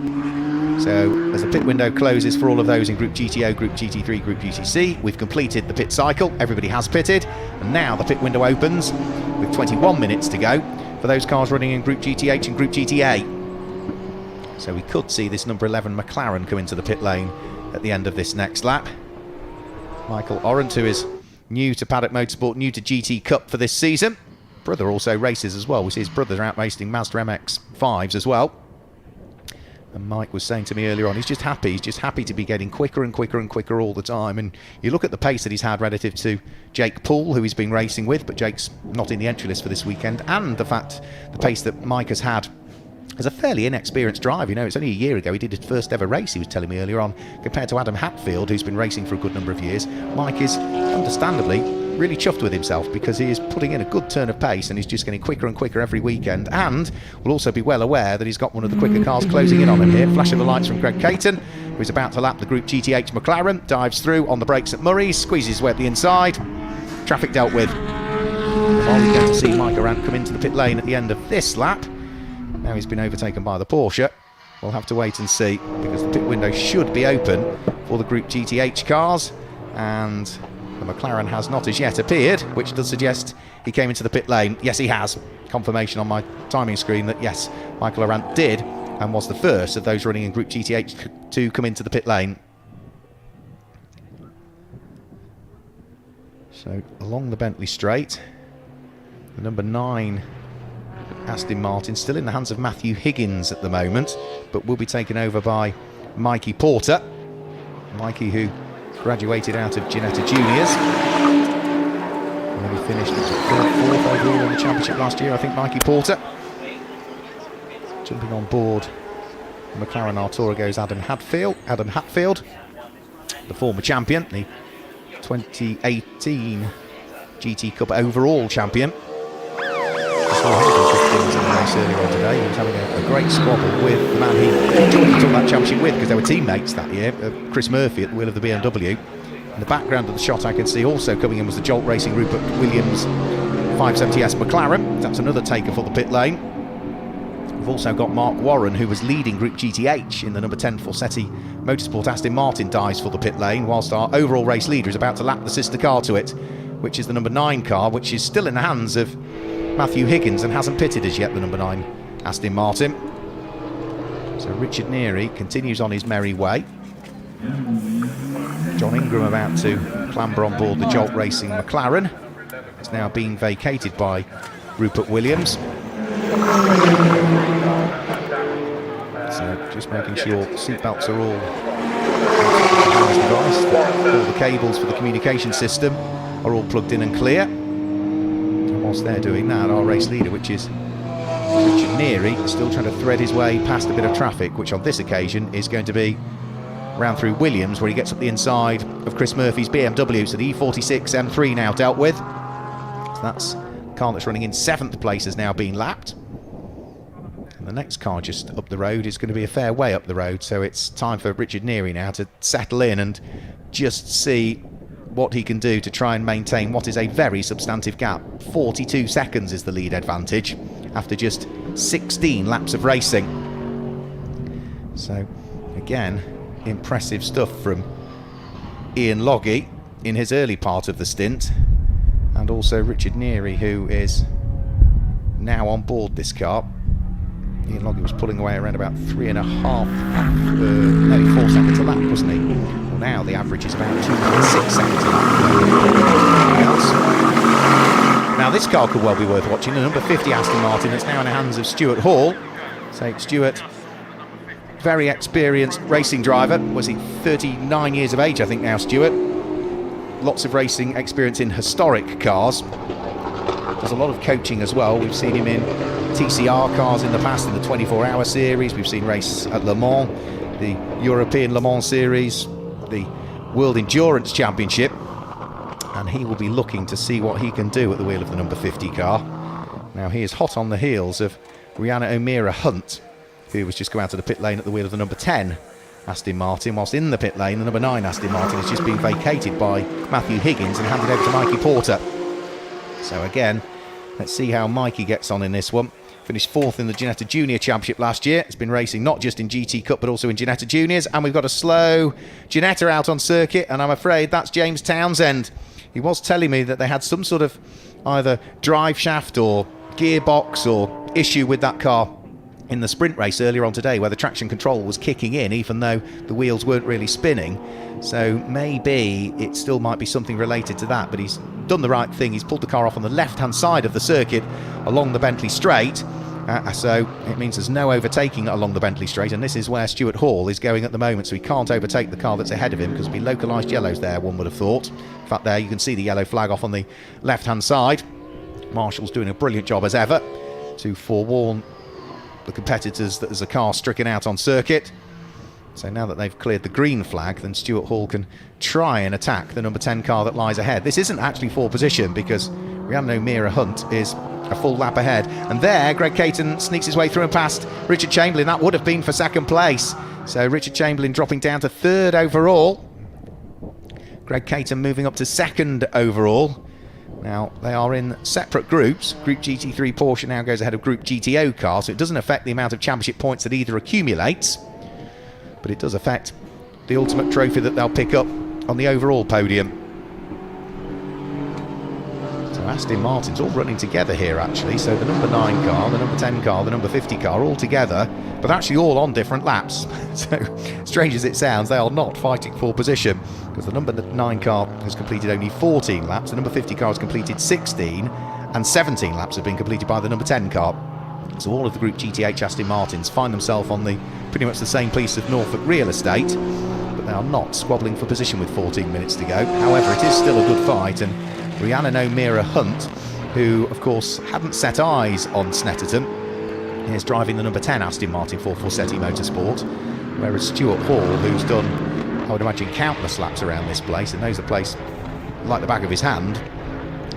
So as the pit window closes for all of those in Group GTO, Group GT3, Group GTC, we've completed the pit cycle, everybody has pitted, and now the pit window opens with 21 minutes to go for those cars running in Group GTH and Group GTA. So we could see this number 11 McLaren come into the pit lane at the end of this next lap. Michael Orant, who is new to Paddock Motorsport, new to GT Cup for this season. Brother also races as well. We see his brother out racing Mazda MX-5s as well. And Mike was saying to me earlier on, he's just happy to be getting quicker and quicker and quicker all the time. And you look at the pace that he's had relative to Jake Poole, who he's been racing with, but Jake's not in the entry list for this weekend, and the pace that Mike has had as a fairly inexperienced driver. You know, it's only a year ago he did his first ever race, he was telling me earlier on, compared to Adam Hatfield, who's been racing for a good number of years. Mike is understandably really chuffed with himself, because he is putting in a good turn of pace and he's just getting quicker and quicker every weekend, and will also be well aware that he's got one of the quicker cars closing in on him here. Flash of the lights from Greg Caton, who's about to lap the Group GTH McLaren, dives through on the brakes at Murray's, squeezes his way up the inside, traffic dealt with. Are we going to see Mike Arant come into the pit lane at the end of this lap? Now he's been overtaken by the Porsche. We'll have to wait and see, because the pit window should be open for the Group GTH cars, and the McLaren has not as yet appeared, which does suggest he came into the pit lane. Yes, he has. Confirmation on my timing screen that yes, Michael Arant did, and was the first of those running in Group GTH to come into the pit lane. So along the Bentley straight, the number 9 Aston Martin still in the hands of Matthew Higgins at the moment, but will be taken over by Mikey Porter. Mikey, who graduated out of Ginetta Juniors, and he finished 4th overall in the championship last year, I think, Mikey Porter. Jumping on board the McLaren Artura goes Adam Hatfield, the former champion, the 2018 GT Cup overall champion. Earlier on today, he was having a great squabble with the man he took that championship with, because they were teammates that year, Chris Murphy at the wheel of the BMW. In the background of the shot I can see also coming in was the Jolt Racing Rupert Williams 570S McLaren. That's another taker for the pit lane. We've also got Mark Warren, who was leading Group GTH in the number 10 Forseti Motorsport Aston Martin, dives for the pit lane, whilst our overall race leader is about to lap the sister car to it, which is the number 9 car, which is still in the hands of Matthew Higgins and hasn't pitted as yet, the number 9 Aston Martin. So Richard Neary continues on his merry way. John Ingram about to clamber on board the Jolt Racing McLaren. It's now being vacated by Rupert Williams. So just making sure seatbelts are all device, all the cables for the communication system are all plugged in and clear. Whilst they're doing that, our race leader, which is Richard Neary, is still trying to thread his way past a bit of traffic, which on this occasion is going to be round through Williams, where he gets up the inside of Chris Murphy's BMW. So the E46 M3 now dealt with. So that's the car that's running in 7th place has now been lapped. And the next car just up the road is going to be a fair way up the road, so it's time for Richard Neary now to settle in and just see what he can do to try and maintain what is a very substantive gap. 42 seconds is the lead advantage after just 16 laps of racing. So again, impressive stuff from Ian Loggy in his early part of the stint, and also Richard Neary, who is now on board this car. Ian Logie was pulling away around about 3.5, nearly 4 seconds a lap, wasn't he? Well, now the average is about 2.6 seconds a lap. Now this car could well be worth watching. The number 50 Aston Martin that's now in the hands of Stuart Hall. So Stuart, very experienced racing driver. Was he 39 years of age, I think now, Stuart? Lots of racing experience in historic cars. Does a lot of coaching as well. We've seen him in TCR cars in the past, in the 24-hour series. We've seen race at Le Mans, the European Le Mans series, the World Endurance Championship, and he will be looking to see what he can do at the wheel of the number 50 car. Now he is hot on the heels of Rihanna O'Meara Hunt, who was just going out to the pit lane at the wheel of the number 10 Aston Martin, whilst in the pit lane the number 9 Aston Martin has just been vacated by Matthew Higgins and handed over to Mikey Porter. So again, let's see how Mikey gets on in this one. Finished 4th in the Ginetta Junior Championship last year. It's been racing not just in GT Cup but also in Ginetta Juniors, and we've got a slow Ginetta out on circuit, and I'm afraid that's James Townsend. He was telling me that they had some sort of either drive shaft or gearbox or issue with that car in the sprint race earlier on today, where the traction control was kicking in even though the wheels weren't really spinning. So maybe it still might be something related to that, but he's done the right thing. He's pulled the car off on the left-hand side of the circuit along the Bentley Straight, so it means there's no overtaking along the Bentley Straight, and this is where Stuart Hall is going at the moment, so he can't overtake the car that's ahead of him because there'll be localised yellows there, one would have thought. In fact, there you can see the yellow flag off on the left-hand side. Marshall's doing a brilliant job as ever to forewarn the competitors that there's a car stricken out on circuit. So now that they've cleared the green flag, then Stuart Hall can try and attack the number 10 car that lies ahead. This isn't actually for position because Rihanna O'Meara Hunt is a full lap ahead. And there, Greg Caton sneaks his way through and past Richard Chamberlain. That would have been for second place. So Richard Chamberlain dropping down to 3rd overall. Greg Caton moving up to 2nd overall. Now, they are in separate groups. Group GT3 Porsche now goes ahead of Group GTO car, so it doesn't affect the amount of championship points that either accumulates, but it does affect the ultimate trophy that they'll pick up on the overall podium. So Aston Martin's all running together here, actually. So the number 9 car, the number 10 car, the number 50 car, all together, but actually all on different laps. So, strange as it sounds, they are not fighting for position, because the number 9 car has completed only 14 laps, the number 50 car has completed 16, and 17 laps have been completed by the number 10 car. So all of the Group GTH Aston Martins find themselves on the pretty much the same piece of Norfolk real estate, but they are not squabbling for position with 14 minutes to go. However, it is still a good fight, and Rihanna O'Meara Hunt, who of course hadn't set eyes on Snetterton, is driving the number 10 Aston Martin for Forseti Motorsport, whereas Stuart Hall, who's done, I would imagine, countless laps around this place and knows the place like the back of his hand,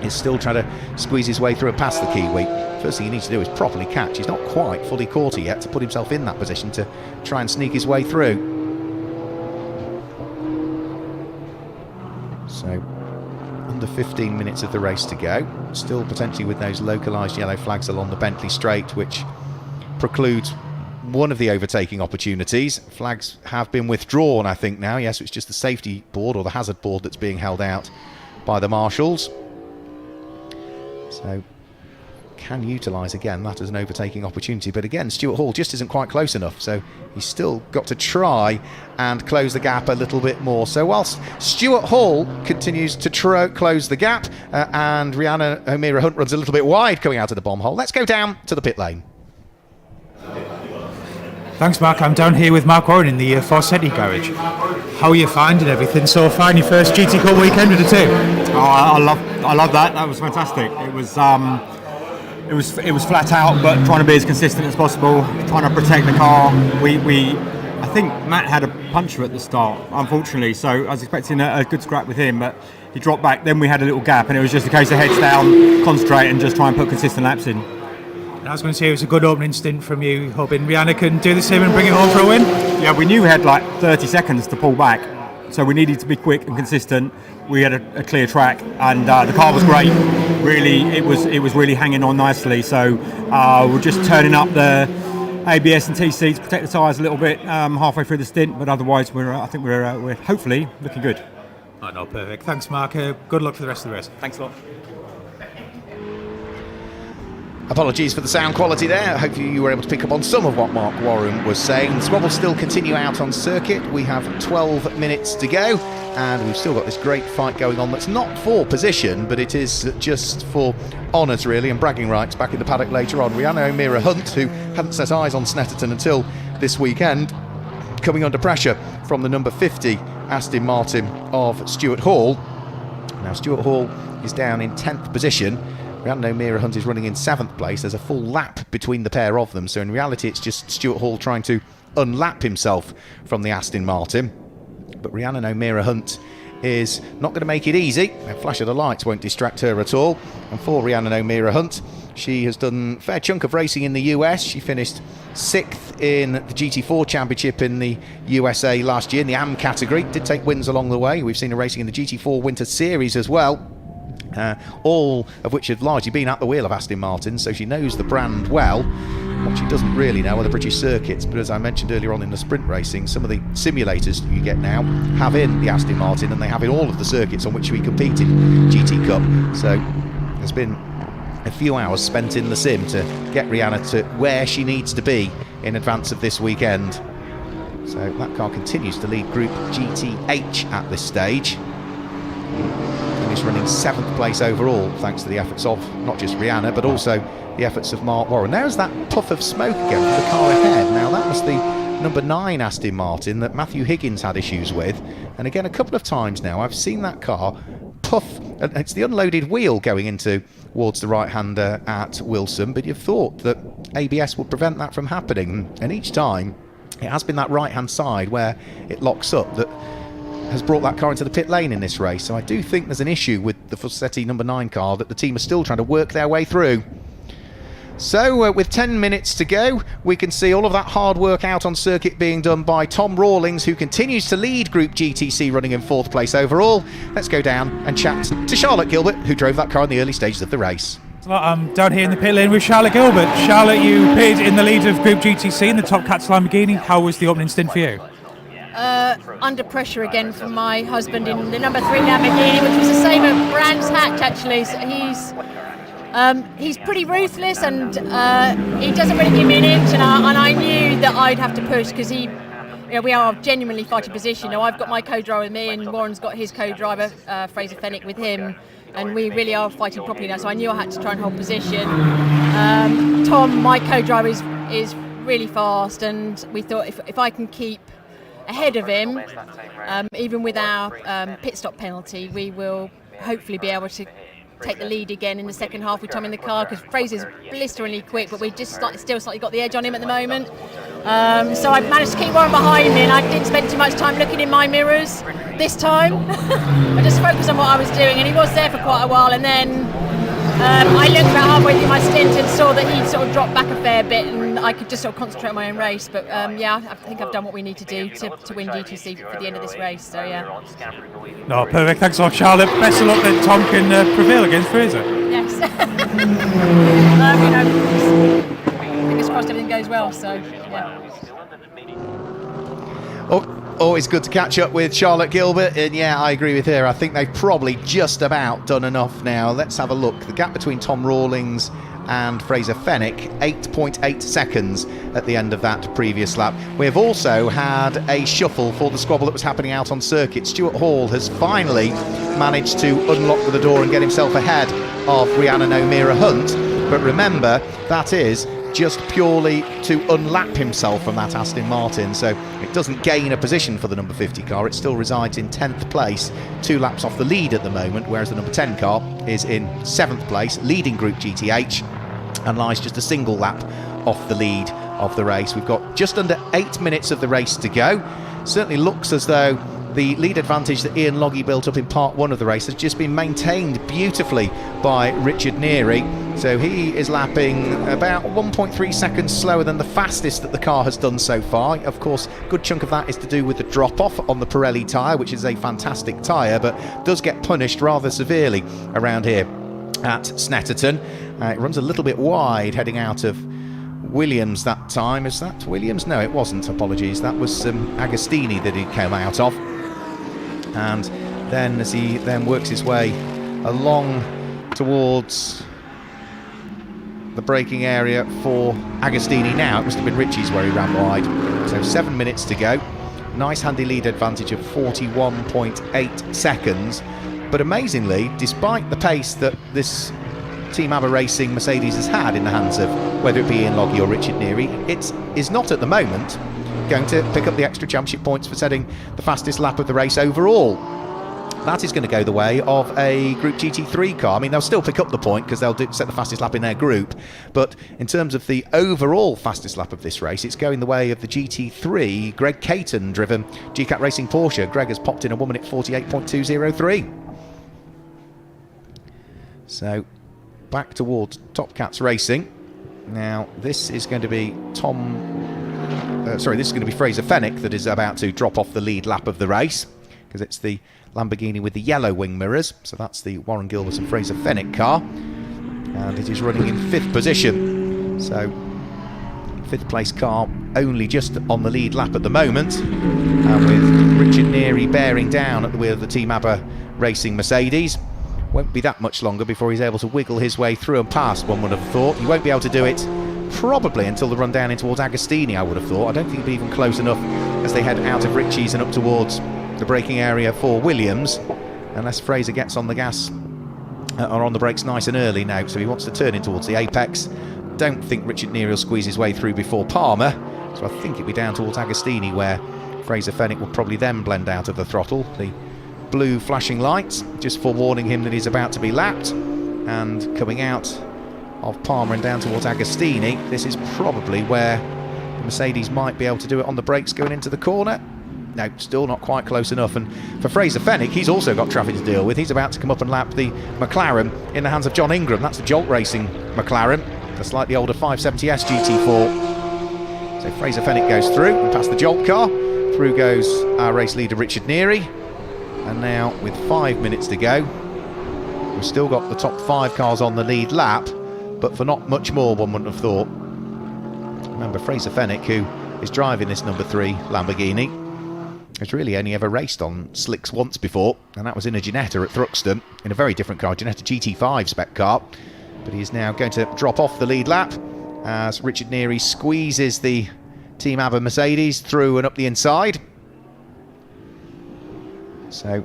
is still trying to squeeze his way through and past the Kiwi. First thing he needs to do is properly catch. He's not quite fully caught it yet to put himself in that position to try and sneak his way through. So, under 15 minutes of the race to go, still potentially with those localised yellow flags along the Bentley Straight, which precludes one of the overtaking opportunities. Flags have been withdrawn, I think, now. Yes, it's just the safety board or the hazard board that's being held out by the marshals. So can utilise again that as an overtaking opportunity, but again Stuart Hall just isn't quite close enough, so he's still got to try and close the gap a little bit more. So whilst Stuart Hall continues to close the gap and Rihanna O'Meara Hunt runs a little bit wide coming out of the bomb hole, let's go down to the pit lane. Thanks, Mark. I'm down here with Mark Warren in the Forseti garage. How are you finding everything so far in your first GT Cup weekend with the team? Oh, I love that. That was fantastic. It was flat out, but trying to be as consistent as possible, trying to protect the car. I think Matt had a puncher at the start, unfortunately, so I was expecting a good scrap with him, but he dropped back. Then we had a little gap, and it was just a case of heads down, concentrate, and just try and put consistent laps in. I was going to say it was a good opening stint from you, hoping Rihanna can do the same and bring it home for a win. Yeah, we knew we had like 30 seconds to pull back, so we needed to be quick and consistent. We had a clear track, and the car was great. Really, it was really hanging on nicely. So we're just turning up the ABS and TC to protect the tyres a little bit halfway through the stint, but otherwise I think we're hopefully looking good. Oh, no, perfect. Thanks, Mark. Good luck for the rest of the race. Thanks a lot. Apologies for the sound quality there. Hopefully you were able to pick up on some of what Mark Warren was saying. The squabbles still continue out on circuit. We have 12 minutes to go, and we've still got this great fight going on that's not for position, but it is just for honours really, and bragging rights back in the paddock later on. Rihanna O'Meara Hunt, who hadn't set eyes on Snetterton until this weekend, coming under pressure from the number 50 Aston Martin of Stuart Hall. Now Stuart Hall is down in 10th position. Rihanna O'Meara Hunt is running in 7th place. There's a full lap between the pair of them, so in reality it's just Stuart Hall trying to unlap himself from the Aston Martin. But Rihanna O'Meara Hunt is not going to make it easy. A flash of the lights won't distract her at all. And for Rihanna O'Meara Hunt, she has done a fair chunk of racing in the US. She finished 6th in the GT4 Championship in the USA last year in the AM category. Did take wins along the way. We've seen her racing in the GT4 Winter Series as well. All of which have largely been at the wheel of Aston Martin, so she knows the brand well. What she doesn't really know are the British circuits, but as I mentioned earlier on in the sprint racing, some of the simulators you get now have in the Aston Martin, and they have in all of the circuits on which we compete in GT Cup. So there's been a few hours spent in the sim to get Rihanna to where she needs to be in advance of this weekend. So that car continues to lead Group GTH at this stage. Is running 7th place overall, thanks to the efforts of not just Rihanna, but also the efforts of Mark Warren. There's that puff of smoke again from the car ahead. Now that was the number 9 Aston Martin that Matthew Higgins had issues with, and again a couple of times now I've seen that car puff. It's the unloaded wheel going into towards the right-hander at Wilson, but you've thought that ABS would prevent that from happening, and each time it has been that right-hand side where it locks up that has brought that car into the pit lane in this race. So I do think there's an issue with the Fussetti number 9 car that the team are still trying to work their way through. So with 10 minutes to go, we can see all of that hard work out on circuit being done by Tom Rawlings, who continues to lead Group GTC, running in 4th place overall. Let's go down and chat to Charlotte Gilbert, who drove that car in the early stages of the race. I'm down here in the pit lane with Charlotte Gilbert. Charlotte, you appeared in the lead of Group GTC in the Top Cats Lamborghini. How was the opening stint for you? Under pressure again from my husband in the number 3 Lamborghini, which was the same at Brands Hatch actually. So he's pretty ruthless, and he doesn't really give me an inch, and I knew that I'd have to push because we are genuinely fighting position. Now I've got my co-driver with me, and Warren's got his co-driver Fraser Fennick with him, and we really are fighting properly now. So I knew I had to try and hold position. Tom, my co-driver, is really fast, and we thought if I can keep ahead of him, even with our pit stop penalty, we will hopefully be able to take the lead again in the second half with Tom in the car, because Fraser's blisteringly quick, but we just still slightly got the edge on him at the moment. So I managed to keep Warren behind me, and I didn't spend too much time looking in my mirrors this time. I just focused on what I was doing, and he was there for quite a while, and then I looked about halfway through my stint and saw that he'd sort of dropped back a fair bit, and I could just sort of concentrate on my own race. But yeah, I think I've done what we need to do to win GTC for the end of this race. So yeah. No, perfect. Thanks a lot, Charlotte. Best of luck that Tom can prevail against Fraser. Yes. Fingers crossed everything goes well. So yeah. Always good to catch up with Charlotte Gilbert, and yeah, I agree with her. I think they've probably just about done enough now. Let's have a look. The gap between Tom Rawlings and Fraser Fennick, 8.8 seconds at the end of that previous lap. We have also had a shuffle for the squabble that was happening out on circuit. Stuart Hall has finally managed to unlock the door and get himself ahead of Rihanna O'Meara Hunt, but remember, that is just purely to unlap himself from that Aston Martin, so it doesn't gain a position for the number 50 car. It still resides in 10th place, 2 laps off the lead at the moment, whereas the number 10 car is in 7th place, leading Group GTH, and lies just a single lap off the lead of the race. We've got just under 8 minutes of the race to go. Certainly looks as though the lead advantage that Ian Loggy built up in part 1 of the race has just been maintained beautifully by Richard Neary. So he is lapping about 1.3 seconds slower than the fastest that the car has done so far. Of course, a good chunk of that is to do with the drop-off on the Pirelli tyre, which is a fantastic tyre, but does get punished rather severely around here at Snetterton. It runs a little bit wide heading out of Williams that time. Is that Williams? No, it wasn't. Apologies. That was Agostini that he came out of. And then as he then works his way along towards the braking area for Agostini now. It must have been Ritchie's where he ran wide. So 7 minutes to go. Nice handy lead advantage of 41.8 seconds. But amazingly, despite the pace that this Team ABBA Racing Mercedes has had in the hands of whether it be Ian Logie or Richard Neary, it is not at the moment going to pick up the extra championship points for setting the fastest lap of the race overall. That is going to go the way of a Group GT3 car. I mean, they'll still pick up the point because they'll set the fastest lap in their group, but in terms of the overall fastest lap of this race, it's going the way of the GT3 Greg Caton driven GCAT Racing Porsche. Greg has popped in a 1 minute 48.203. So back towards Top Cats Racing. Now this is going to be this is going to be Fraser Fenwick that is about to drop off the lead lap of the race, because it's the Lamborghini with the yellow wing mirrors. So that's the Warren Gilbert and Fraser Fenwick car, and it is running in 5th position. So 5th place car only just on the lead lap at the moment, and with Richard Neary bearing down at the wheel of the Team ABBA Racing Mercedes. Won't be that much longer before he's able to wiggle his way through and past, one would have thought. He won't be able to do it probably until the run down in towards Agostini, I would have thought. I don't think he'll be even close enough as they head out of Ritchie's and up towards the braking area for Williams, unless Fraser gets on the gas or on the brakes nice and early now. So he wants to turn in towards the apex. Don't think Richard Neary will squeeze his way through before Palmer, so I think it'll be down towards Agostini where Fraser Fenwick will probably then blend out of the throttle. The blue flashing lights just forewarning him that he's about to be lapped, and coming out of Palmer and down towards Agostini, this is probably where the Mercedes might be able to do it on the brakes going into the corner. No, still not quite close enough. And for Fraser Fenwick, he's also got traffic to deal with. He's about to come up and lap the McLaren in the hands of John Ingram. That's the Jolt Racing McLaren, the slightly older 570S GT4. So Fraser Fenwick goes through and past the Jolt car. Through goes our race leader Richard Neary. And now with 5 minutes to go, we've still got the top 5 cars on the lead lap, but for not much more, one wouldn't have thought. Remember, Fraser Fenwick, who is driving this number 3 Lamborghini, has really only ever raced on slicks once before, and that was in a Ginetta at Thruxton, in a very different car, Ginetta GT5 spec car. But he's now going to drop off the lead lap as Richard Neary squeezes the Team ABBA Mercedes through and up the inside. So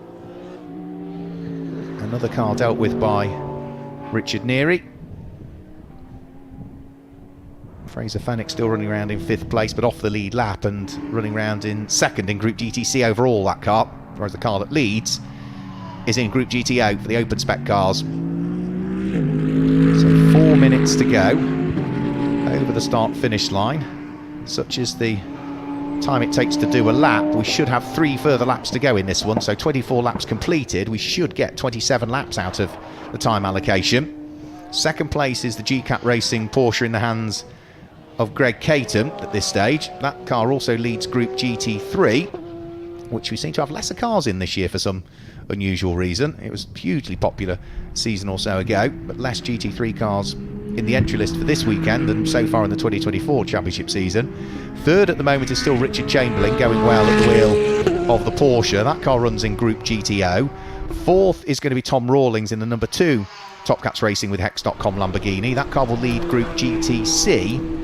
another car dealt with by Richard Neary. Fraser Fenwick still running around in 5th place, but off the lead lap and running around in 2nd in Group GTC overall, that car, whereas the car that leads is in Group GTO for the open spec cars. So 4 minutes to go over the start finish line. Such as the time it takes to do a lap, we should have 3 further laps to go in this one, so 24 laps completed. We should get 27 laps out of the time allocation. 2nd place is the GCAT Racing Porsche in the hands of Greg Caton at this stage. That car also leads Group GT3, which we seem to have lesser cars in this year for some unusual reason. It was hugely popular a season or so ago, but less GT3 cars in the entry list for this weekend than so far in the 2024 championship season. 3rd at the moment is still Richard Chamberlain, going well at the wheel of the Porsche. That car runs in Group GTO. 4th is going to be Tom Rawlings in the number 2 Top Cats Racing with Hex.com Lamborghini. That car will lead Group GTC.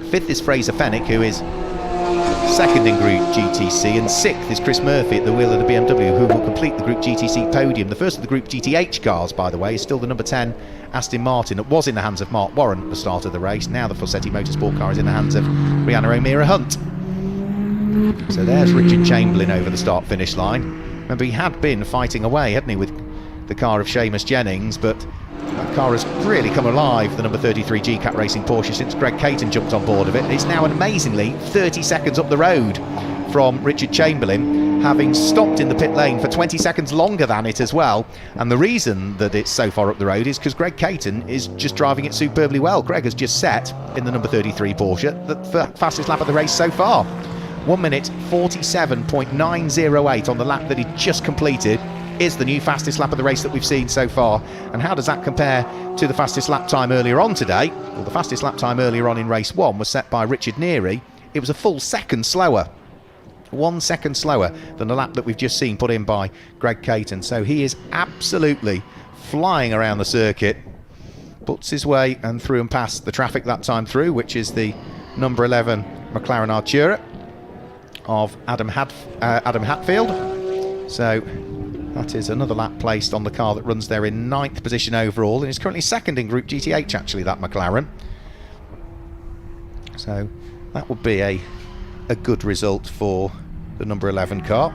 5th is Fraser Fenwick, who is 2nd in Group GTC, and 6th is Chris Murphy at the wheel of the BMW, who will complete the Group GTC podium. The first of the Group GTH cars, by the way, is still the number 10 Aston Martin that was in the hands of Mark Warren at the start of the race. Now the Fossetti Motorsport car is in the hands of Rihanna O'Meara Hunt. So there's Richard Chamberlain over the start finish line. Remember, he had been fighting away, hadn't he, with the car of Seamus Jennings, but that car has really come alive, the number 33 GCAT Racing Porsche, since Greg Caton jumped on board of it. It's now amazingly 30 seconds up the road from Richard Chamberlain, having stopped in the pit lane for 20 seconds longer than it as well. And the reason that it's so far up the road is because Greg Caton is just driving it superbly well. Greg has just set, in the number 33 Porsche, the fastest lap of the race so far. 1 minute 47.908 on the lap that he just completed is the new fastest lap of the race that we've seen so far. And how does that compare to the fastest lap time earlier on today? Well, the fastest lap time earlier on in race 1 was set by Richard Neary. It was a full second slower. 1 second slower than the lap that we've just seen put in by Greg Caton. So he is absolutely flying around the circuit. butts his way and through and past the traffic that time through, which is the number 11 McLaren Artura of Adam Hatfield. So that is another lap placed on the car that runs there in 9th position overall, and is currently second in Group GTH, actually, that McLaren. So that would be a good result for the number 11 car.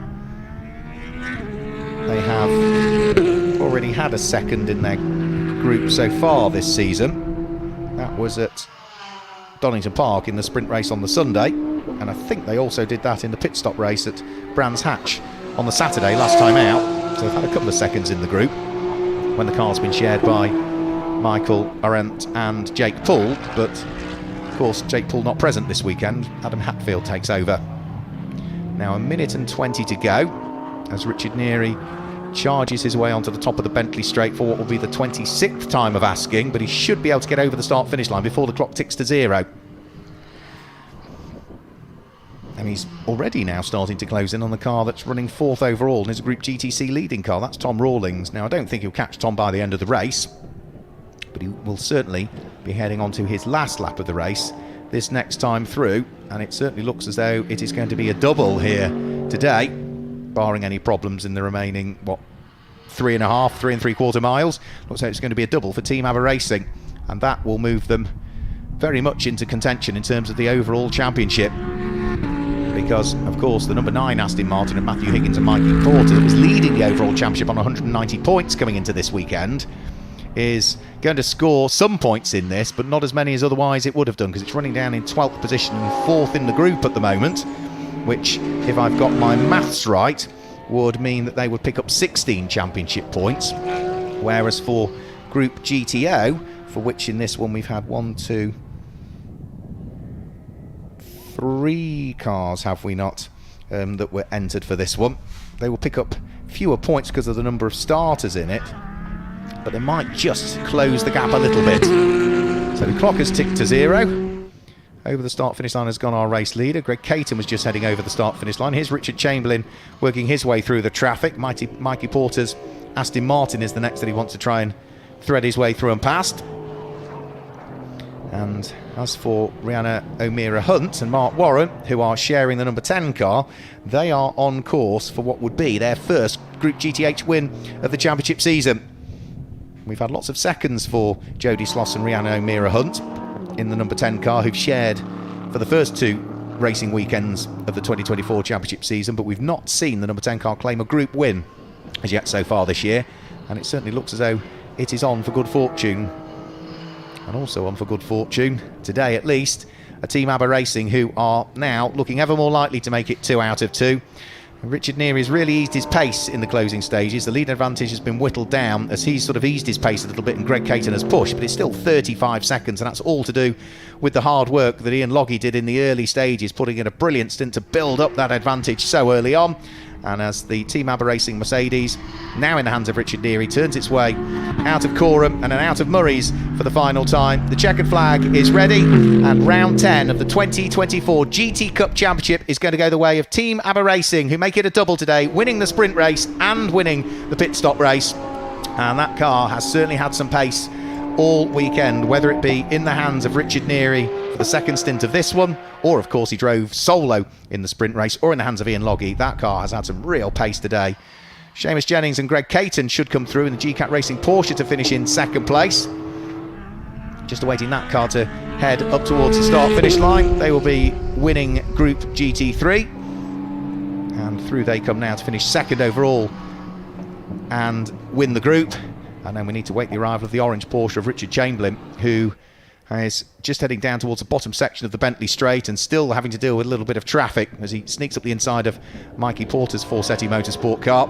They have already had a second in their group so far this season. That was at Donington Park in the sprint race on the Sunday, and I think they also did that in the pit stop race at Brands Hatch on the Saturday last time out. So they've had a couple of seconds in the group when the car's been shared by Michael Arendt and Jake Poole, but of course Jake Poole not present this weekend. Adam Hatfield takes over. Now 1 minute and 20 to go as Richard Neary charges his way onto the top of the Bentley straight for what will be the 26th time of asking, but he should be able to get over the start finish line before the clock ticks to 0. And he's already now starting to close in on the car that's running 4th overall and is a Group GTC leading car. That's Tom Rawlings. Now I don't think he'll catch Tom by the end of the race, but he will certainly be heading on to his last lap of the race this next time through, and it certainly looks as though it is going to be a double here today, barring any problems in the remaining, 3 3/4 miles. Looks like it's going to be a double for Team Aber Racing, and that will move them very much into contention in terms of the overall championship, because of course the number 9 Aston Martin and Matthew Higgins and Mikey Porter, that was leading the overall championship on 190 points coming into this weekend, is going to score some points in this, but not as many as otherwise it would have done, because it's running down in 12th position and 4th in the group at the moment, which, if I've got my maths right, would mean that they would pick up 16 championship points, whereas for Group GTO, for which in this one we've had 3 cars, have we not, that were entered for this one, they will pick up fewer points because of the number of starters in it, but they might just close the gap a little bit. So the clock has ticked to 0. Over the start-finish line has gone our race leader. Greg Caton was just heading over the start-finish line. Here's Richard Chamberlain working his way through the traffic. Mikey Porter's Aston Martin is the next that he wants to try and thread his way through and past. And as for Rihanna O'Meara Hunt and Mark Warren, who are sharing the number 10 car, they are on course for what would be their first Group GTH win of the championship season. We've had lots of seconds for Jodie Sloss and Rihanna O'Meara Hunt in the number 10 car, who've shared for the first 2 racing weekends of the 2024 championship season, but we've not seen the number 10 car claim a group win as yet so far this year, and it certainly looks as though it is on for good fortune. And also on for good fortune today, at least, a Team Aber Racing, who are now looking ever more likely to make it 2 out of 2. Richard Neary has really eased his pace in the closing stages. The lead advantage has been whittled down as he's sort of eased his pace a little bit, and Greg Caton has pushed, but it's still 35 seconds, and that's all to do with the hard work that Ian Logie did in the early stages, putting in a brilliant stint to build up that advantage so early on. And as the Team Aber Racing Mercedes, now in the hands of Richard Neary, turns its way out of Coreham and then out of Murray's for the final time, the checkered flag is ready, and round 10 of the 2024 GT Cup Championship is going to go the way of Team Aber Racing, who make it a double today, winning the sprint race and winning the pit stop race. And that car has certainly had some pace all weekend, whether it be in the hands of Richard Neary for the second stint of this one, or of course he drove solo in the sprint race, or in the hands of Ian Logie. That car has had some real pace today. Seamus Jennings and Greg Caton should come through in the GCAT Racing Porsche to finish in second place. Just awaiting that car to head up towards the start finish line. They will be winning Group GT3, and through they come now to finish second overall and win the group. And then we need to wait the arrival of the orange Porsche of Richard Chamberlain, who is just heading down towards the bottom section of the Bentley Straight and still having to deal with a little bit of traffic as he sneaks up the inside of Mikey Porter's Forsetti Motorsport car.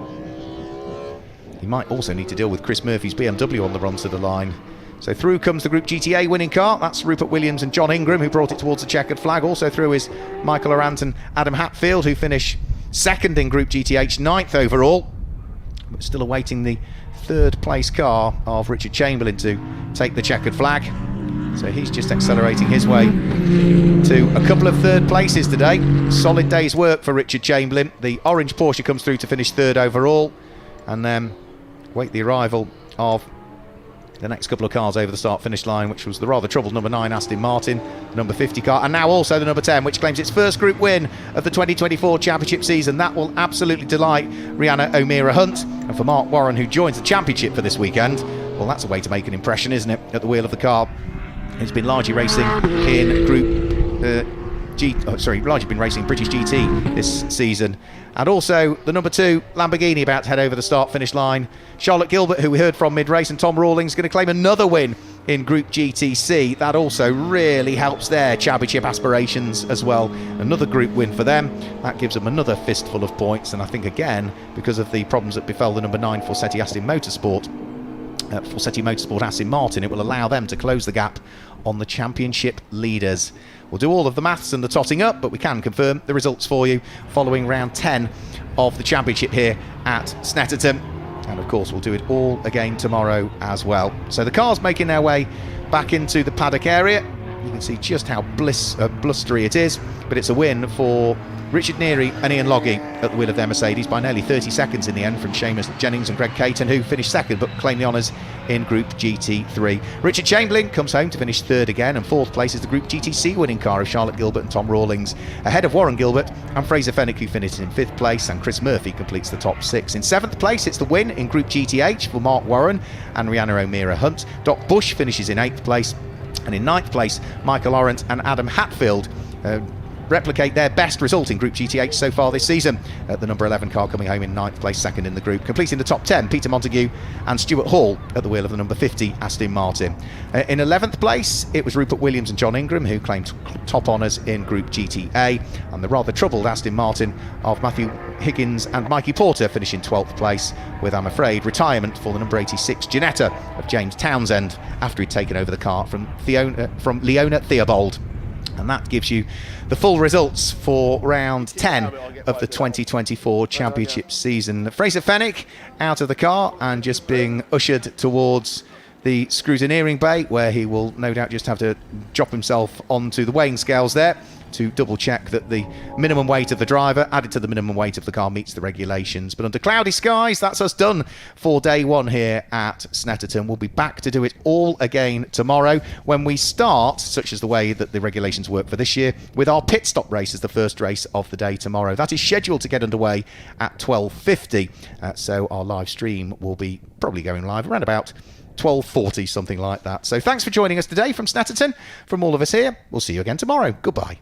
He might also need to deal with Chris Murphy's BMW on the run to the line. So through comes the Group GTA winning car. That's Rupert Williams and John Ingram, who brought it towards the checkered flag. Also through is Michael Arendt and Adam Hatfield, who finish second in Group GTH, 9th overall. But still awaiting the third place car of Richard Chamberlain to take the checkered flag. So he's just accelerating his way to a couple of third places today. Solid day's work for Richard Chamberlain. The orange Porsche comes through to finish third overall, and then wait the arrival of the next couple of cars over the start-finish line, which was the rather troubled number 9 Aston Martin, the number 50 car, and now also the number 10, which claims its first group win of the 2024 championship season. That will absolutely delight Rihanna O'Meara Hunt. And for Mark Warren, who joins the championship for this weekend, well, that's a way to make an impression, isn't it, at the wheel of the car. It's been largely racing in Group largely been racing British GT this season. And also the number 2 Lamborghini about to head over the start-finish line. Charlotte Gilbert, who we heard from mid-race, and Tom Rawlings going to claim another win in Group GTC. That also really helps their championship aspirations as well. Another group win for them. That gives them another fistful of points. And I think, again, because of the problems that befell the number 9 Forsetti Motorsport Aston Martin, it will allow them to close the gap on the championship leaders. We'll do all of the maths and the totting up, but we can confirm the results for you following round 10 of the championship here at Snetterton. And of course, we'll do it all again tomorrow as well. So the cars making their way back into the paddock area. You can see just how blustery it is, but it's a win for Richard Neary and Ian Logie at the wheel of their Mercedes by nearly 30 seconds in the end from Seamus Jennings and Greg Caton, who finished second but claimed the honours in Group GT3. Richard Chamberlain comes home to finish third again, and fourth place is the Group GTC winning car of Charlotte Gilbert and Tom Rawlings, ahead of Warren Gilbert and Fraser Fenwick, who finishes in fifth place, and Chris Murphy completes the top 6. In seventh place, it's the win in Group GTH for Mark Warren and Rihanna O'Meara Hunt. Doc Bush finishes in 8th place, and in 9th place, Michael Laurent and Adam Hatfield replicate their best result in Group GTH so far this season. The number 11 car coming home in 9th place, second in the group. Completing the top 10, Peter Montague and Stuart Hall at the wheel of the number 50 Aston Martin. In 11th place, it was Rupert Williams and John Ingram who claimed top honours in Group GTA, and the rather troubled Aston Martin of Matthew Higgins and Mikey Porter finishing 12th place, with, I'm afraid, retirement for the number 86 Ginetta of James Townsend after he'd taken over the car from Leona Theobald. And that gives you the full results for round 10 of the 2024 championship season. Fraser Fenwick out of the car and just being ushered towards the scrutineering bay, where he will no doubt just have to drop himself onto the weighing scales there to double check that the minimum weight of the driver added to the minimum weight of the car meets the regulations. But under cloudy skies, that's us done for day 1 here at Snetterton. We'll be back to do it all again tomorrow when we start, such as the way that the regulations work for this year, with our pit stop race as the first race of the day tomorrow. That is scheduled to get underway at 12:50, so our live stream will be probably going live around about 12:40, something like that. So thanks for joining us today from Snetterton. From all of us here, we'll see you again tomorrow. Goodbye.